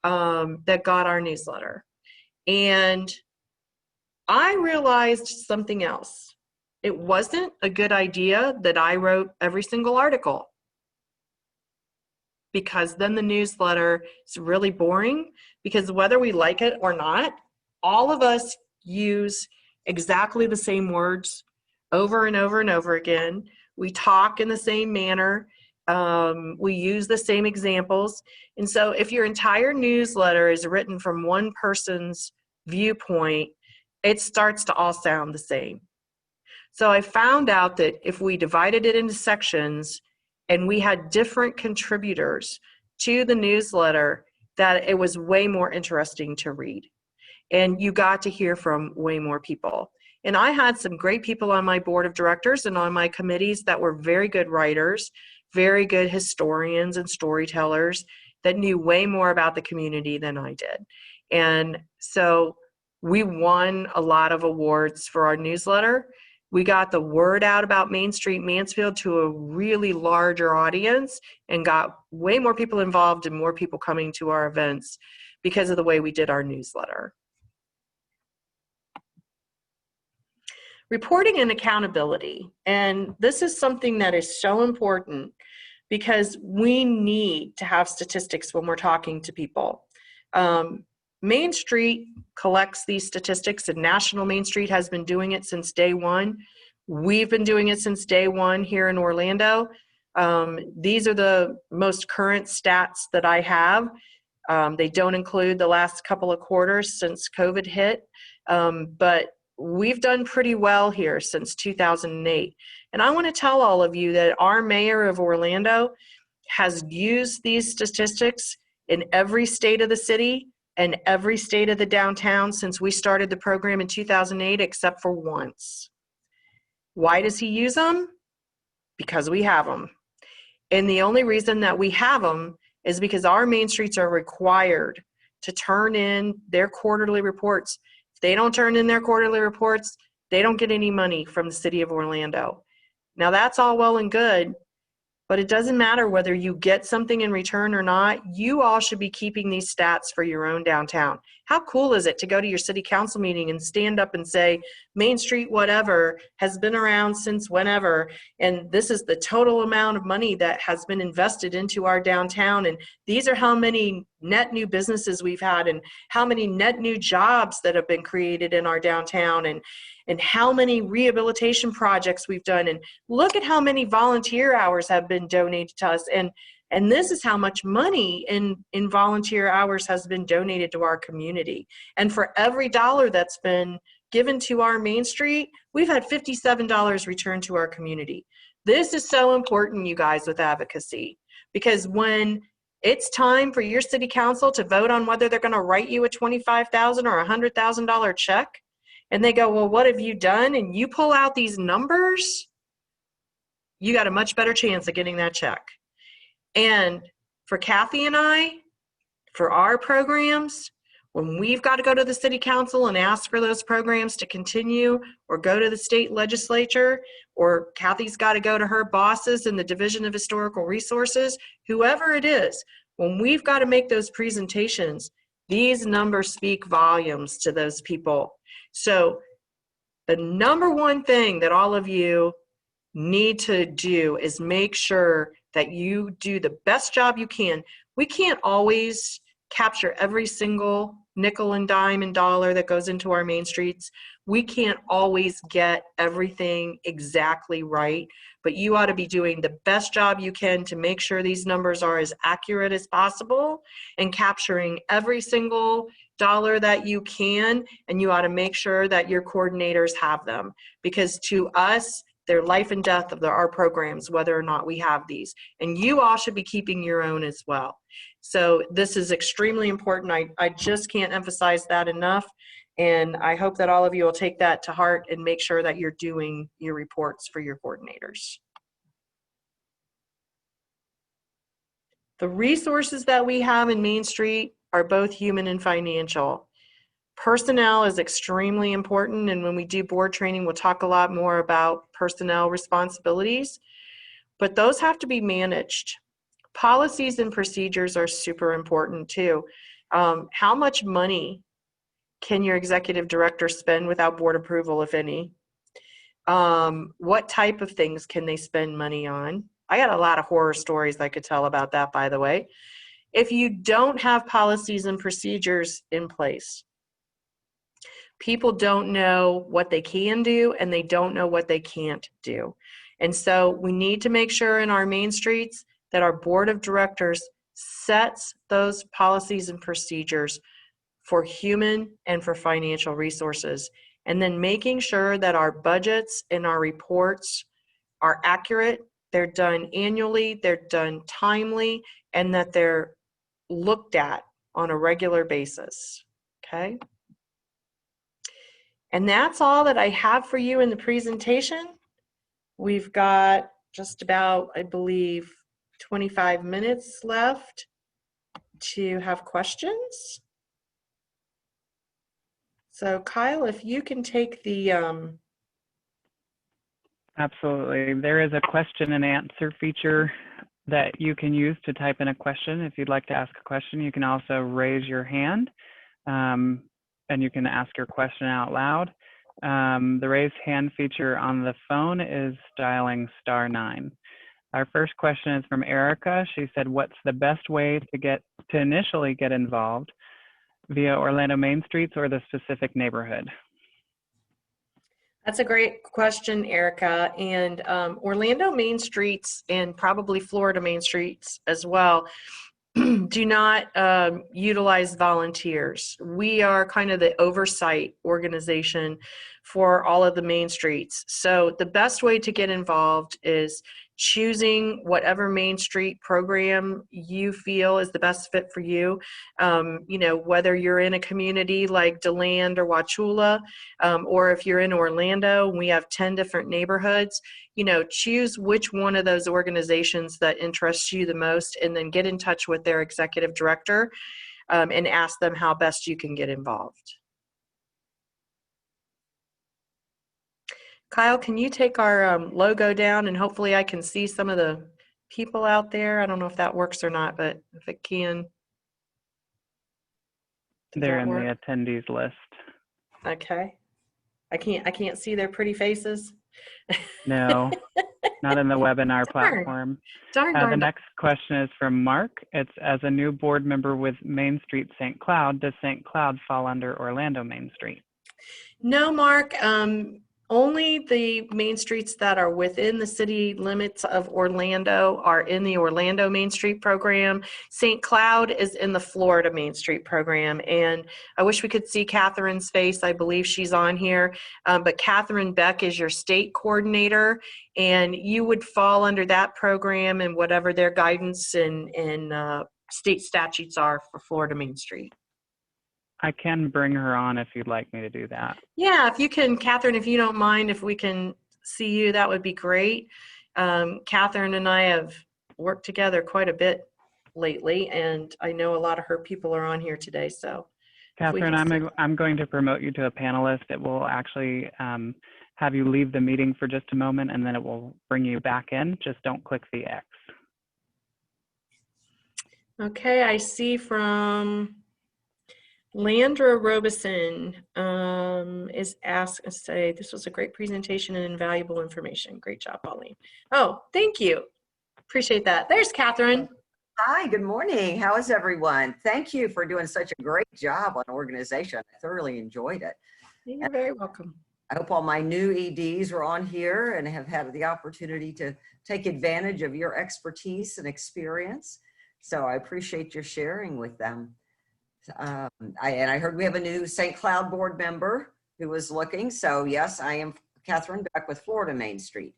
that got our newsletter. And I realized something else. It wasn't a good idea that I wrote every single article, because then the newsletter is really boring, because whether we like it or not, all of us use exactly the same words over and over and over again. We talk in the same manner. We use the same examples. And so if your entire newsletter is written from one person's viewpoint, it starts to all sound the same. So I found out that if we divided it into sections and we had different contributors to the newsletter, that it was way more interesting to read. And you got to hear from way more people. And I had some great people on my board of directors and on my committees that were very good writers, very good historians and storytellers that knew way more about the community than I did. And so we won a lot of awards for our newsletter. We got the word out about Main Street Mansfield to a really larger audience and got way more people involved and more people coming to our events because of the way we did our newsletter. Reporting and accountability. And this is something that is so important because we need to have statistics when we're talking to people. Main Street collects these statistics, and National Main Street has been doing it since day one. We've been doing it since day one here in Orlando. These are the most current stats that I have. They don't include the last couple of quarters since COVID hit, but we've done pretty well here since 2008. And I want to tell all of you that our mayor of Orlando has used these statistics in every state of the city and every state of the downtown since we started the program in 2008, except for once. Why does he use them? Because we have them. And the only reason that we have them is because our main streets are required to turn in their quarterly reports. If they don't turn in their quarterly reports, they don't get any money from the city of Orlando. Now that's all well and good, but it doesn't matter whether you get something in return or not. You all should be keeping these stats for your own downtown. How cool is it to go to your city council meeting and stand up and say, Main Street whatever has been around since whenever, and this is the total amount of money that has been invested into our downtown, and these are how many net new businesses we've had, and how many net new jobs that have been created in our downtown, and how many rehabilitation projects we've done, and look at how many volunteer hours have been donated to us, and this is how much money in volunteer hours has been donated to our community. And for every dollar that's been given to our Main Street, we've had $57 returned to our community. This is so important, you guys, with advocacy, because when it's time for your city council to vote on whether they're going to write you a $25,000 or $100,000 check, and they go, well, what have you done? And you pull out these numbers, you got a much better chance of getting that check. And for Kathy and I, for our programs, when we've got to go to the city council and ask for those programs to continue, or go to the state legislature, or Kathy's got to go to her bosses in the Division of Historical Resources, whoever it is, when we've got to make those presentations, these numbers speak volumes to those people. So the number one thing that all of you need to do is make sure that you do the best job you can. We can't always capture every single nickel and dime and dollar that goes into our main streets. We can't always get everything exactly right, but you ought to be doing the best job you can to make sure these numbers are as accurate as possible and capturing every single dollar that you can, and you ought to make sure that your coordinators have them, because to us, they're life and death of our programs, whether or not we have these. And you all should be keeping your own as well. So this is extremely important. I just can't emphasize that enough. And I hope that all of you will take that to heart and make sure that you're doing your reports for your coordinators. The resources that we have in Main Street are both human and financial. Personnel is extremely important, and when we do board training, we'll talk a lot more about personnel responsibilities, but those have to be managed. Policies and procedures are super important too. How much money can your executive director spend without board approval, if any? What type of things can they spend money on? I got a lot of horror stories I could tell about that, by the way. If you don't have policies and procedures in place, people don't know what they can do and they don't know what they can't do. And so we need to make sure in our main streets that our board of directors sets those policies and procedures for human and for financial resources. And then making sure that our budgets and our reports are accurate, they're done annually, they're done timely, and that they're looked at on a regular basis, okay? And that's all that I have for you in the presentation. We've got just about, I believe, 25 minutes left to have questions. So Kyle, if you can take the, Absolutely. There is a question and answer feature that you can use to type in a question. If you'd like to ask a question, you can also raise your hand and you can ask your question out loud. The raise hand feature on the phone is dialing *9. Our first question is from Erica. She said, what's the best way to initially get involved, via Orlando Main Streets or the specific neighborhood? That's a great question, Erica. And Orlando Main Streets and probably Florida Main Streets as well do not utilize volunteers. We are kind of the oversight organization for all of the main streets. So the best way to get involved is choosing whatever Main Street program you feel is the best fit for you. You know, whether you're in a community like DeLand or Wauchula, or if you're in Orlando, we have 10 different neighborhoods. You know, choose which one of those organizations that interests you the most, and then get in touch with their executive director and ask them how best you can get involved. Kyle, can you take our logo down, and hopefully I can see some of the people out there? I don't know if that works or not, but if it can. They're in the attendees list. Okay. I can't see their pretty faces. No, not in the webinar platform. Darn. The next question is from Mark. It's, as a new board member with Main Street St. Cloud, does St. Cloud fall under Orlando Main Street? No, Mark. Only the main streets that are within the city limits of Orlando are in the Orlando Main Street program. St. Cloud is in the Florida Main Street program. And I wish we could see Catherine's face. I believe she's on here. But Catherine Beck is your state coordinator, and you would fall under that program and whatever their guidance and state statutes are for Florida Main Street. I can bring her on if you'd like me to do that. Yeah, if you can, Catherine, if you don't mind, if we can see you, that would be great. Catherine and I have worked together quite a bit lately, and I know a lot of her people are on here today. So, Catherine, I'm going to promote you to a panelist. It will actually have you leave the meeting for just a moment, and then it will bring you back in. Just don't click the X. Okay, I see from Landra Robeson is asked to say, this was a great presentation and invaluable information. Great job, Pauline. Oh, thank you. Appreciate that. There's Catherine. Hi, good morning. How is everyone? Thank you for doing such a great job on organization. I thoroughly enjoyed it. You're very welcome. I hope all my new EDs are on here and have had the opportunity to take advantage of your expertise and experience. So I appreciate your sharing with them. I heard we have a new St. Cloud board member who was looking. So yes, I am Catherine Beck with Florida Main Street.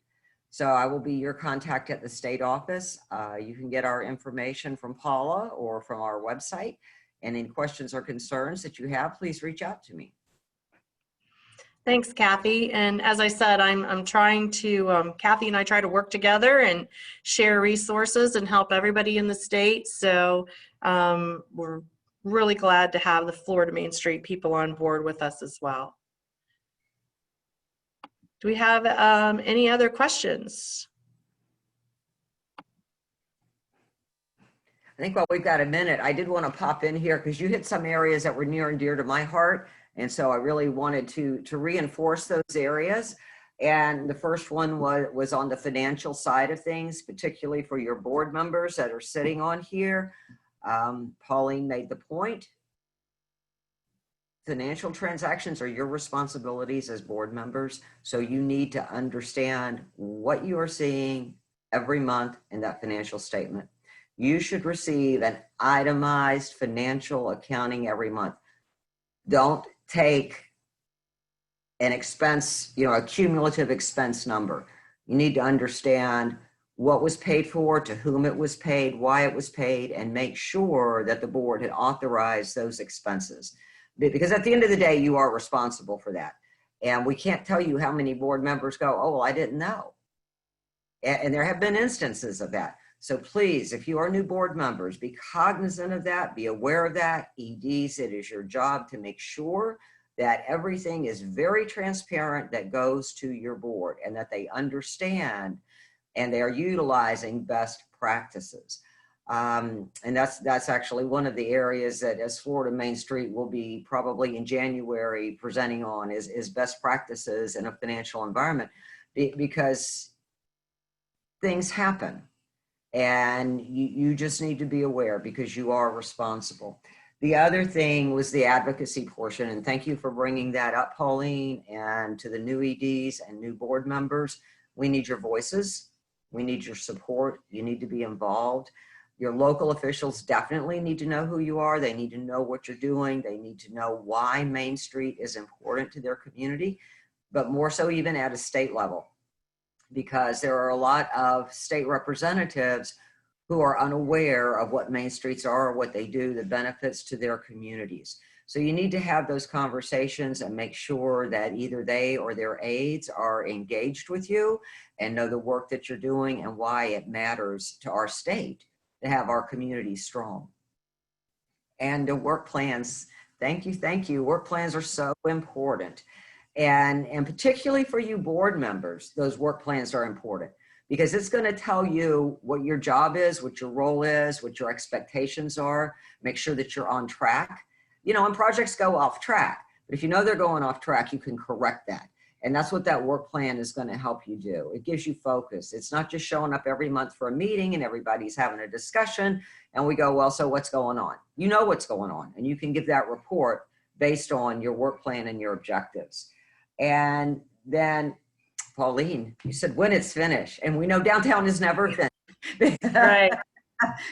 So I will be your contact at the state office. You can get our information from Paula or from our website. And any questions or concerns that you have, please reach out to me. Thanks, Kathy. And as I said, I'm trying to, Kathy and I try to work together and share resources and help everybody in the state. So we're really glad to have the Florida Main Street people on board with us as well. Do we have any other questions? I think while we've got a minute, I did want to pop in here because you hit some areas that were near and dear to my heart. And so I really wanted to reinforce those areas. And the first one was on the financial side of things, particularly for your board members that are sitting on here. Pauline made the point. Financial transactions are your responsibilities as board members. So you need to understand what you are seeing every month in that financial statement. You should receive an itemized financial accounting every month. Don't take an expense, a cumulative expense number. You need to understand what was paid for, to whom it was paid, why it was paid, and make sure that the board had authorized those expenses. Because at the end of the day, you are responsible for that. And we can't tell you how many board members go, oh, well, I didn't know. And there have been instances of that. So please, if you are new board members, be cognizant of that, be aware of that. EDs, it is your job to make sure that everything is very transparent that goes to your board and that they understand and they are utilizing best practices. And that's actually one of the areas that as Florida Main Street will be probably in January presenting on is best practices in a financial environment, because things happen and you just need to be aware because you are responsible. The other thing was the advocacy portion, and thank you for bringing that up, Pauline, and to the new EDs and new board members. We need your voices. We need your support. You need to be involved. Your local officials definitely need to know who you are. They need to know what you're doing. They need to know why Main Street is important to their community, but more so even at a state level, because there are a lot of state representatives who are unaware of what Main Streets are, what they do, the benefits to their communities. So you need to have those conversations and make sure that either they or their aides are engaged with you and know the work that you're doing and why it matters to our state to have our community strong. And the work plans, thank you. Work plans are so important. And particularly for you board members, those work plans are important because it's going to tell you what your job is, what your role is, what your expectations are. Make sure that you're on track. You know, and projects go off track, but if you know they're going off track, you can correct that. And that's what that work plan is going to help you do. It gives you focus. It's not just showing up every month for a meeting and everybody's having a discussion and we go, well, so what's going on? You know what's going on and you can give that report based on your work plan and your objectives. And then, Pauline, you said when it's finished, and we know downtown is never finished. Right.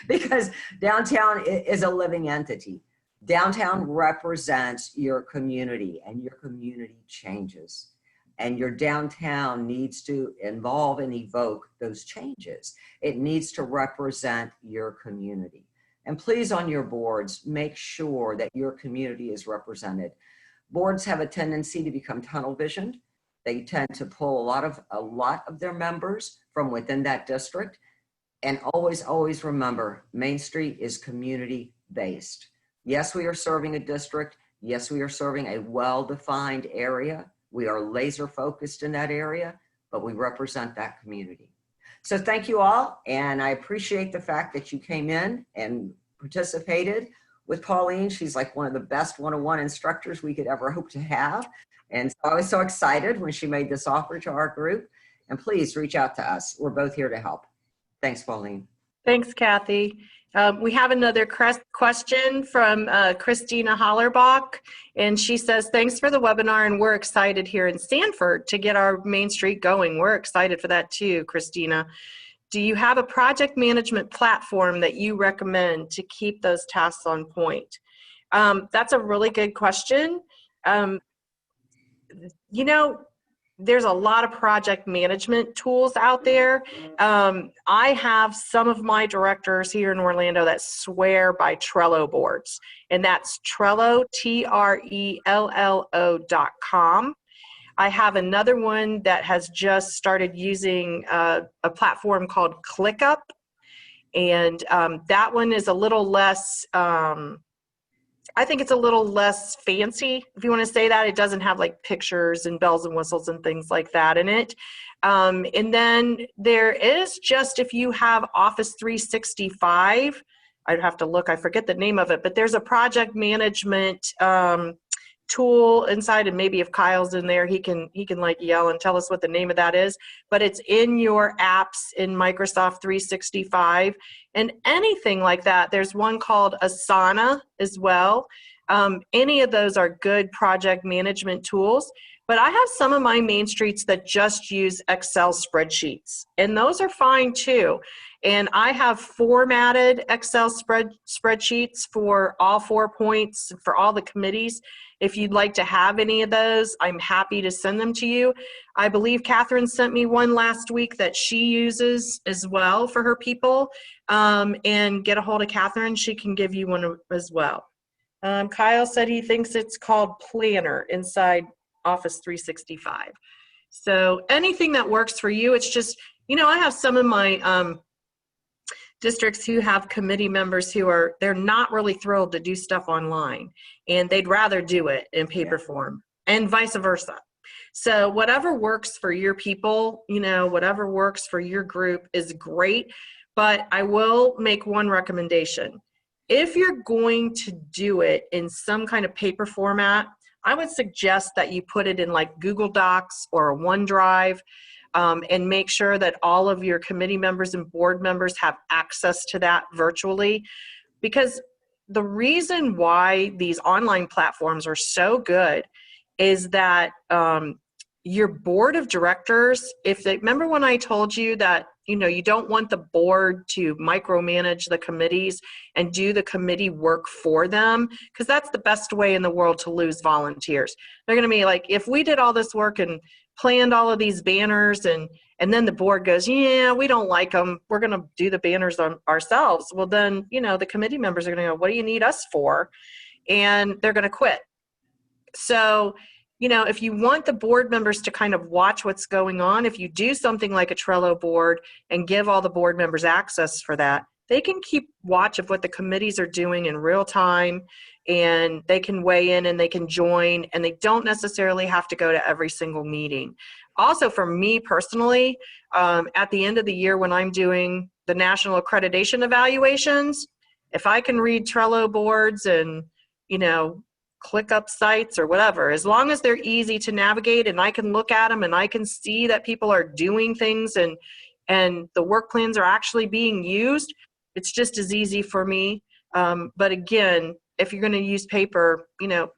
Because downtown is a living entity. Downtown represents your community and your community changes. And your downtown needs to involve and evoke those changes. It needs to represent your community. And please, on your boards, make sure that your community is represented. Boards have a tendency to become tunnel visioned. They tend to pull a lot of their members from within that district. And always remember, Main Street is community based. Yes, we are serving a district. Yes, we are serving a well-defined area. We are laser focused in that area, but we represent that community. So thank you all. And I appreciate the fact that you came in and participated with Pauline. She's like one of the best one-on-one instructors we could ever hope to have. And so I was so excited when she made this offer to our group. And please reach out to us. We're both here to help. Thanks, Pauline. Thanks, Kathy. We have another question from Christina Hollerbach, and she says, thanks for the webinar, and we're excited here in Sanford to get our Main Street going. We're excited for that too, Christina. Do you have a project management platform that you recommend to keep those tasks on point? That's a really good question. You know, there's a lot of project management tools out there. I have some of my directors here in Orlando that swear by Trello boards, and that's Trello, TRELLO.com. I have another one that has just started using a platform called ClickUp, and that one is a little less, I think it's a little less fancy, if you want to say that. It doesn't have like pictures and bells and whistles and things like that in it. And then there is just, if you have Office 365, I'd have to look, I forget the name of it, but there's a project management tool inside, and maybe if Kyle's in there, he can like yell and tell us what the name of that is, but it's in your apps in Microsoft 365 and anything like that. There's one called Asana as well. Any of those are good project management tools, but I have some of my Main Streets that just use Excel spreadsheets, and those are fine too. And I have formatted Excel spreadsheets for all 4 points for all the committees. If you'd like to have any of those, I'm happy to send them to you. I believe Catherine sent me one last week that she uses as well for her people. And get a hold of Catherine, she can give you one as well. Kyle said he thinks it's called Planner inside Office 365. So anything that works for you, it's just, you know, I have some of my districts who have committee members they're not really thrilled to do stuff online, and they'd rather do it in paper form, and vice versa. So whatever works for your people, whatever works for your group is great. But I will make one recommendation. If you're going to do it in some kind of paper format, I would suggest that you put it in like Google Docs or OneDrive, and make sure that all of your committee members and board members have access to that virtually. Because the reason why these online platforms are so good is that your board of directors, remember when I told you that you don't want the board to micromanage the committees and do the committee work for them, because that's the best way in the world to lose volunteers. They're going to be like, if we did all this work and planned all of these banners and then the board goes, yeah, we don't like them, we're going to do the banners ourselves. Well, then, the committee members are going to go, what do you need us for? And they're going to quit. So, if you want the board members to kind of watch what's going on, if you do something like a Trello board and give all the board members access for that, they can keep watch of what the committees are doing in real time, and they can weigh in and they can join, and they don't necessarily have to go to every single meeting. Also, for me personally, at the end of the year when I'm doing the national accreditation evaluations, if I can read Trello boards and, click up sites or whatever, as long as they're easy to navigate and I can look at them and I can see that people are doing things and the work plans are actually being used, it's just as easy for me. But again, if you're going to use paper,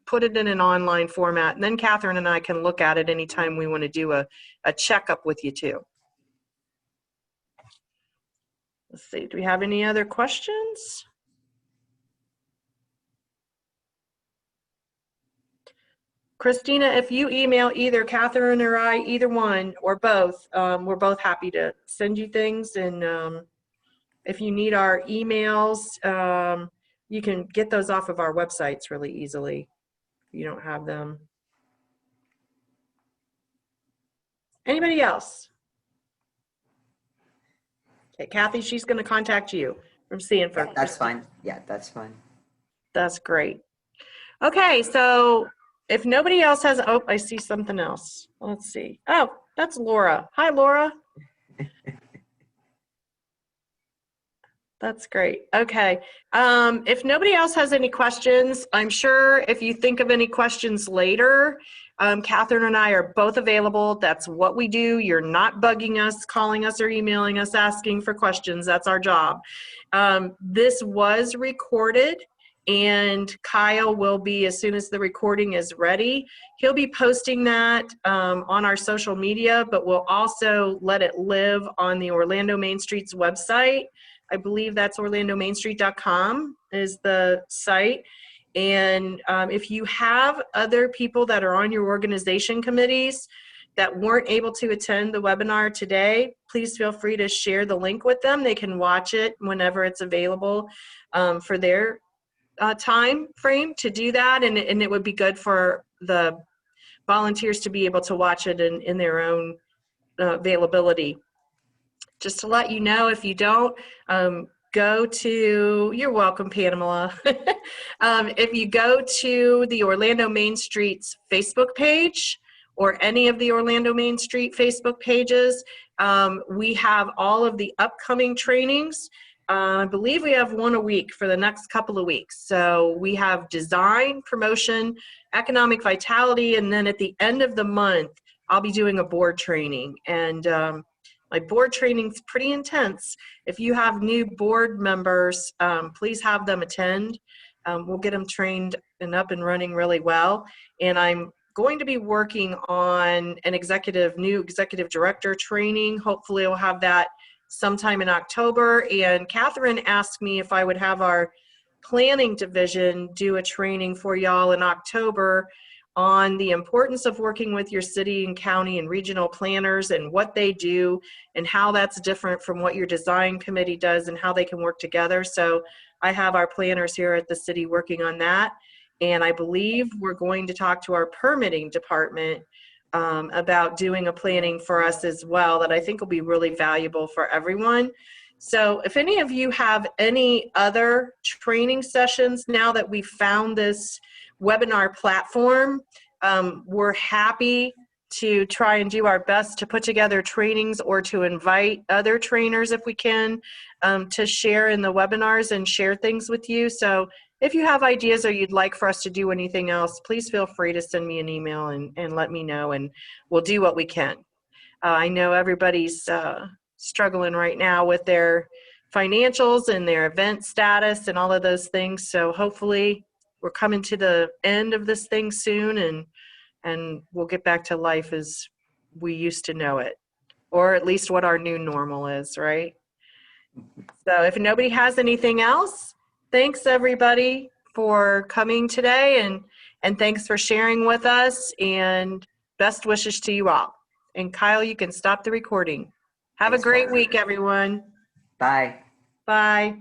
put it in an online format, and then Catherine and I can look at it anytime we want to do a checkup with you too. Let's see, do we have any other questions? Christina, if you email either Catherine or I, either one or both, we're both happy to send you things. And if you need our emails, you can get those off of our websites really easily if you don't have them. Anybody else? Okay, Kathy, she's going to contact you from Sanford. Yeah, that's fine. Yeah, that's fine. That's great. Okay, so if nobody else has, oh, I see something else. Let's see. Oh, that's Laura. Hi, Laura. That's great. Okay. If nobody else has any questions, I'm sure if you think of any questions later, Catherine and I are both available. That's what we do. You're not bugging us, calling us, or emailing us, asking for questions. That's our job. This was recorded, and Kyle will be, as soon as the recording is ready, he'll be posting that on our social media, but we'll also let it live on the Orlando Main Street's website. I believe that's orlandomainstreet.com is the site. And if you have other people that are on your organization committees that weren't able to attend the webinar today, please feel free to share the link with them. They can watch it whenever it's available for their time frame to do that. And it would be good for the volunteers to be able to watch it in their own availability. Just to let you know, if you don't, go to, you're welcome, Pamela. If you go to the Orlando Main Street's Facebook page or any of the Orlando Main Street Facebook pages, we have all of the upcoming trainings. I believe we have one a week for the next couple of weeks. So we have design, promotion, economic vitality, and then at the end of the month, I'll be doing a board training. And my board training is pretty intense. If you have new board members, please have them attend. We'll get them trained and up and running really well. And I'm going to be working on an new executive director training. Hopefully I'll have that sometime in October. And Catherine asked me if I would have our planning division do a training for y'all in October on the importance of working with your city and county and regional planners and what they do and how that's different from what your design committee does and how they can work together. So I have our planners here at the city working on that. And I believe we're going to talk to our permitting department about doing a planning for us as well that I think will be really valuable for everyone. So if any of you have any other training sessions now that we've found this webinar platform, we're happy to try and do our best to put together trainings or to invite other trainers if we can to share in the webinars and share things with you. So if you have ideas or you'd like for us to do anything else, please feel free to send me an email and let me know, and we'll do what we can. I know everybody's struggling right now with their financials and their event status and all of those things. So hopefully we're coming to the end of this thing soon, and we'll get back to life as we used to know it, or at least what our new normal is, right? So if nobody has anything else, thanks everybody for coming today, and thanks for sharing with us, and best wishes to you all. And Kyle, you can stop the recording. Have Thanks, a great Mark. week, everyone. Bye. Bye.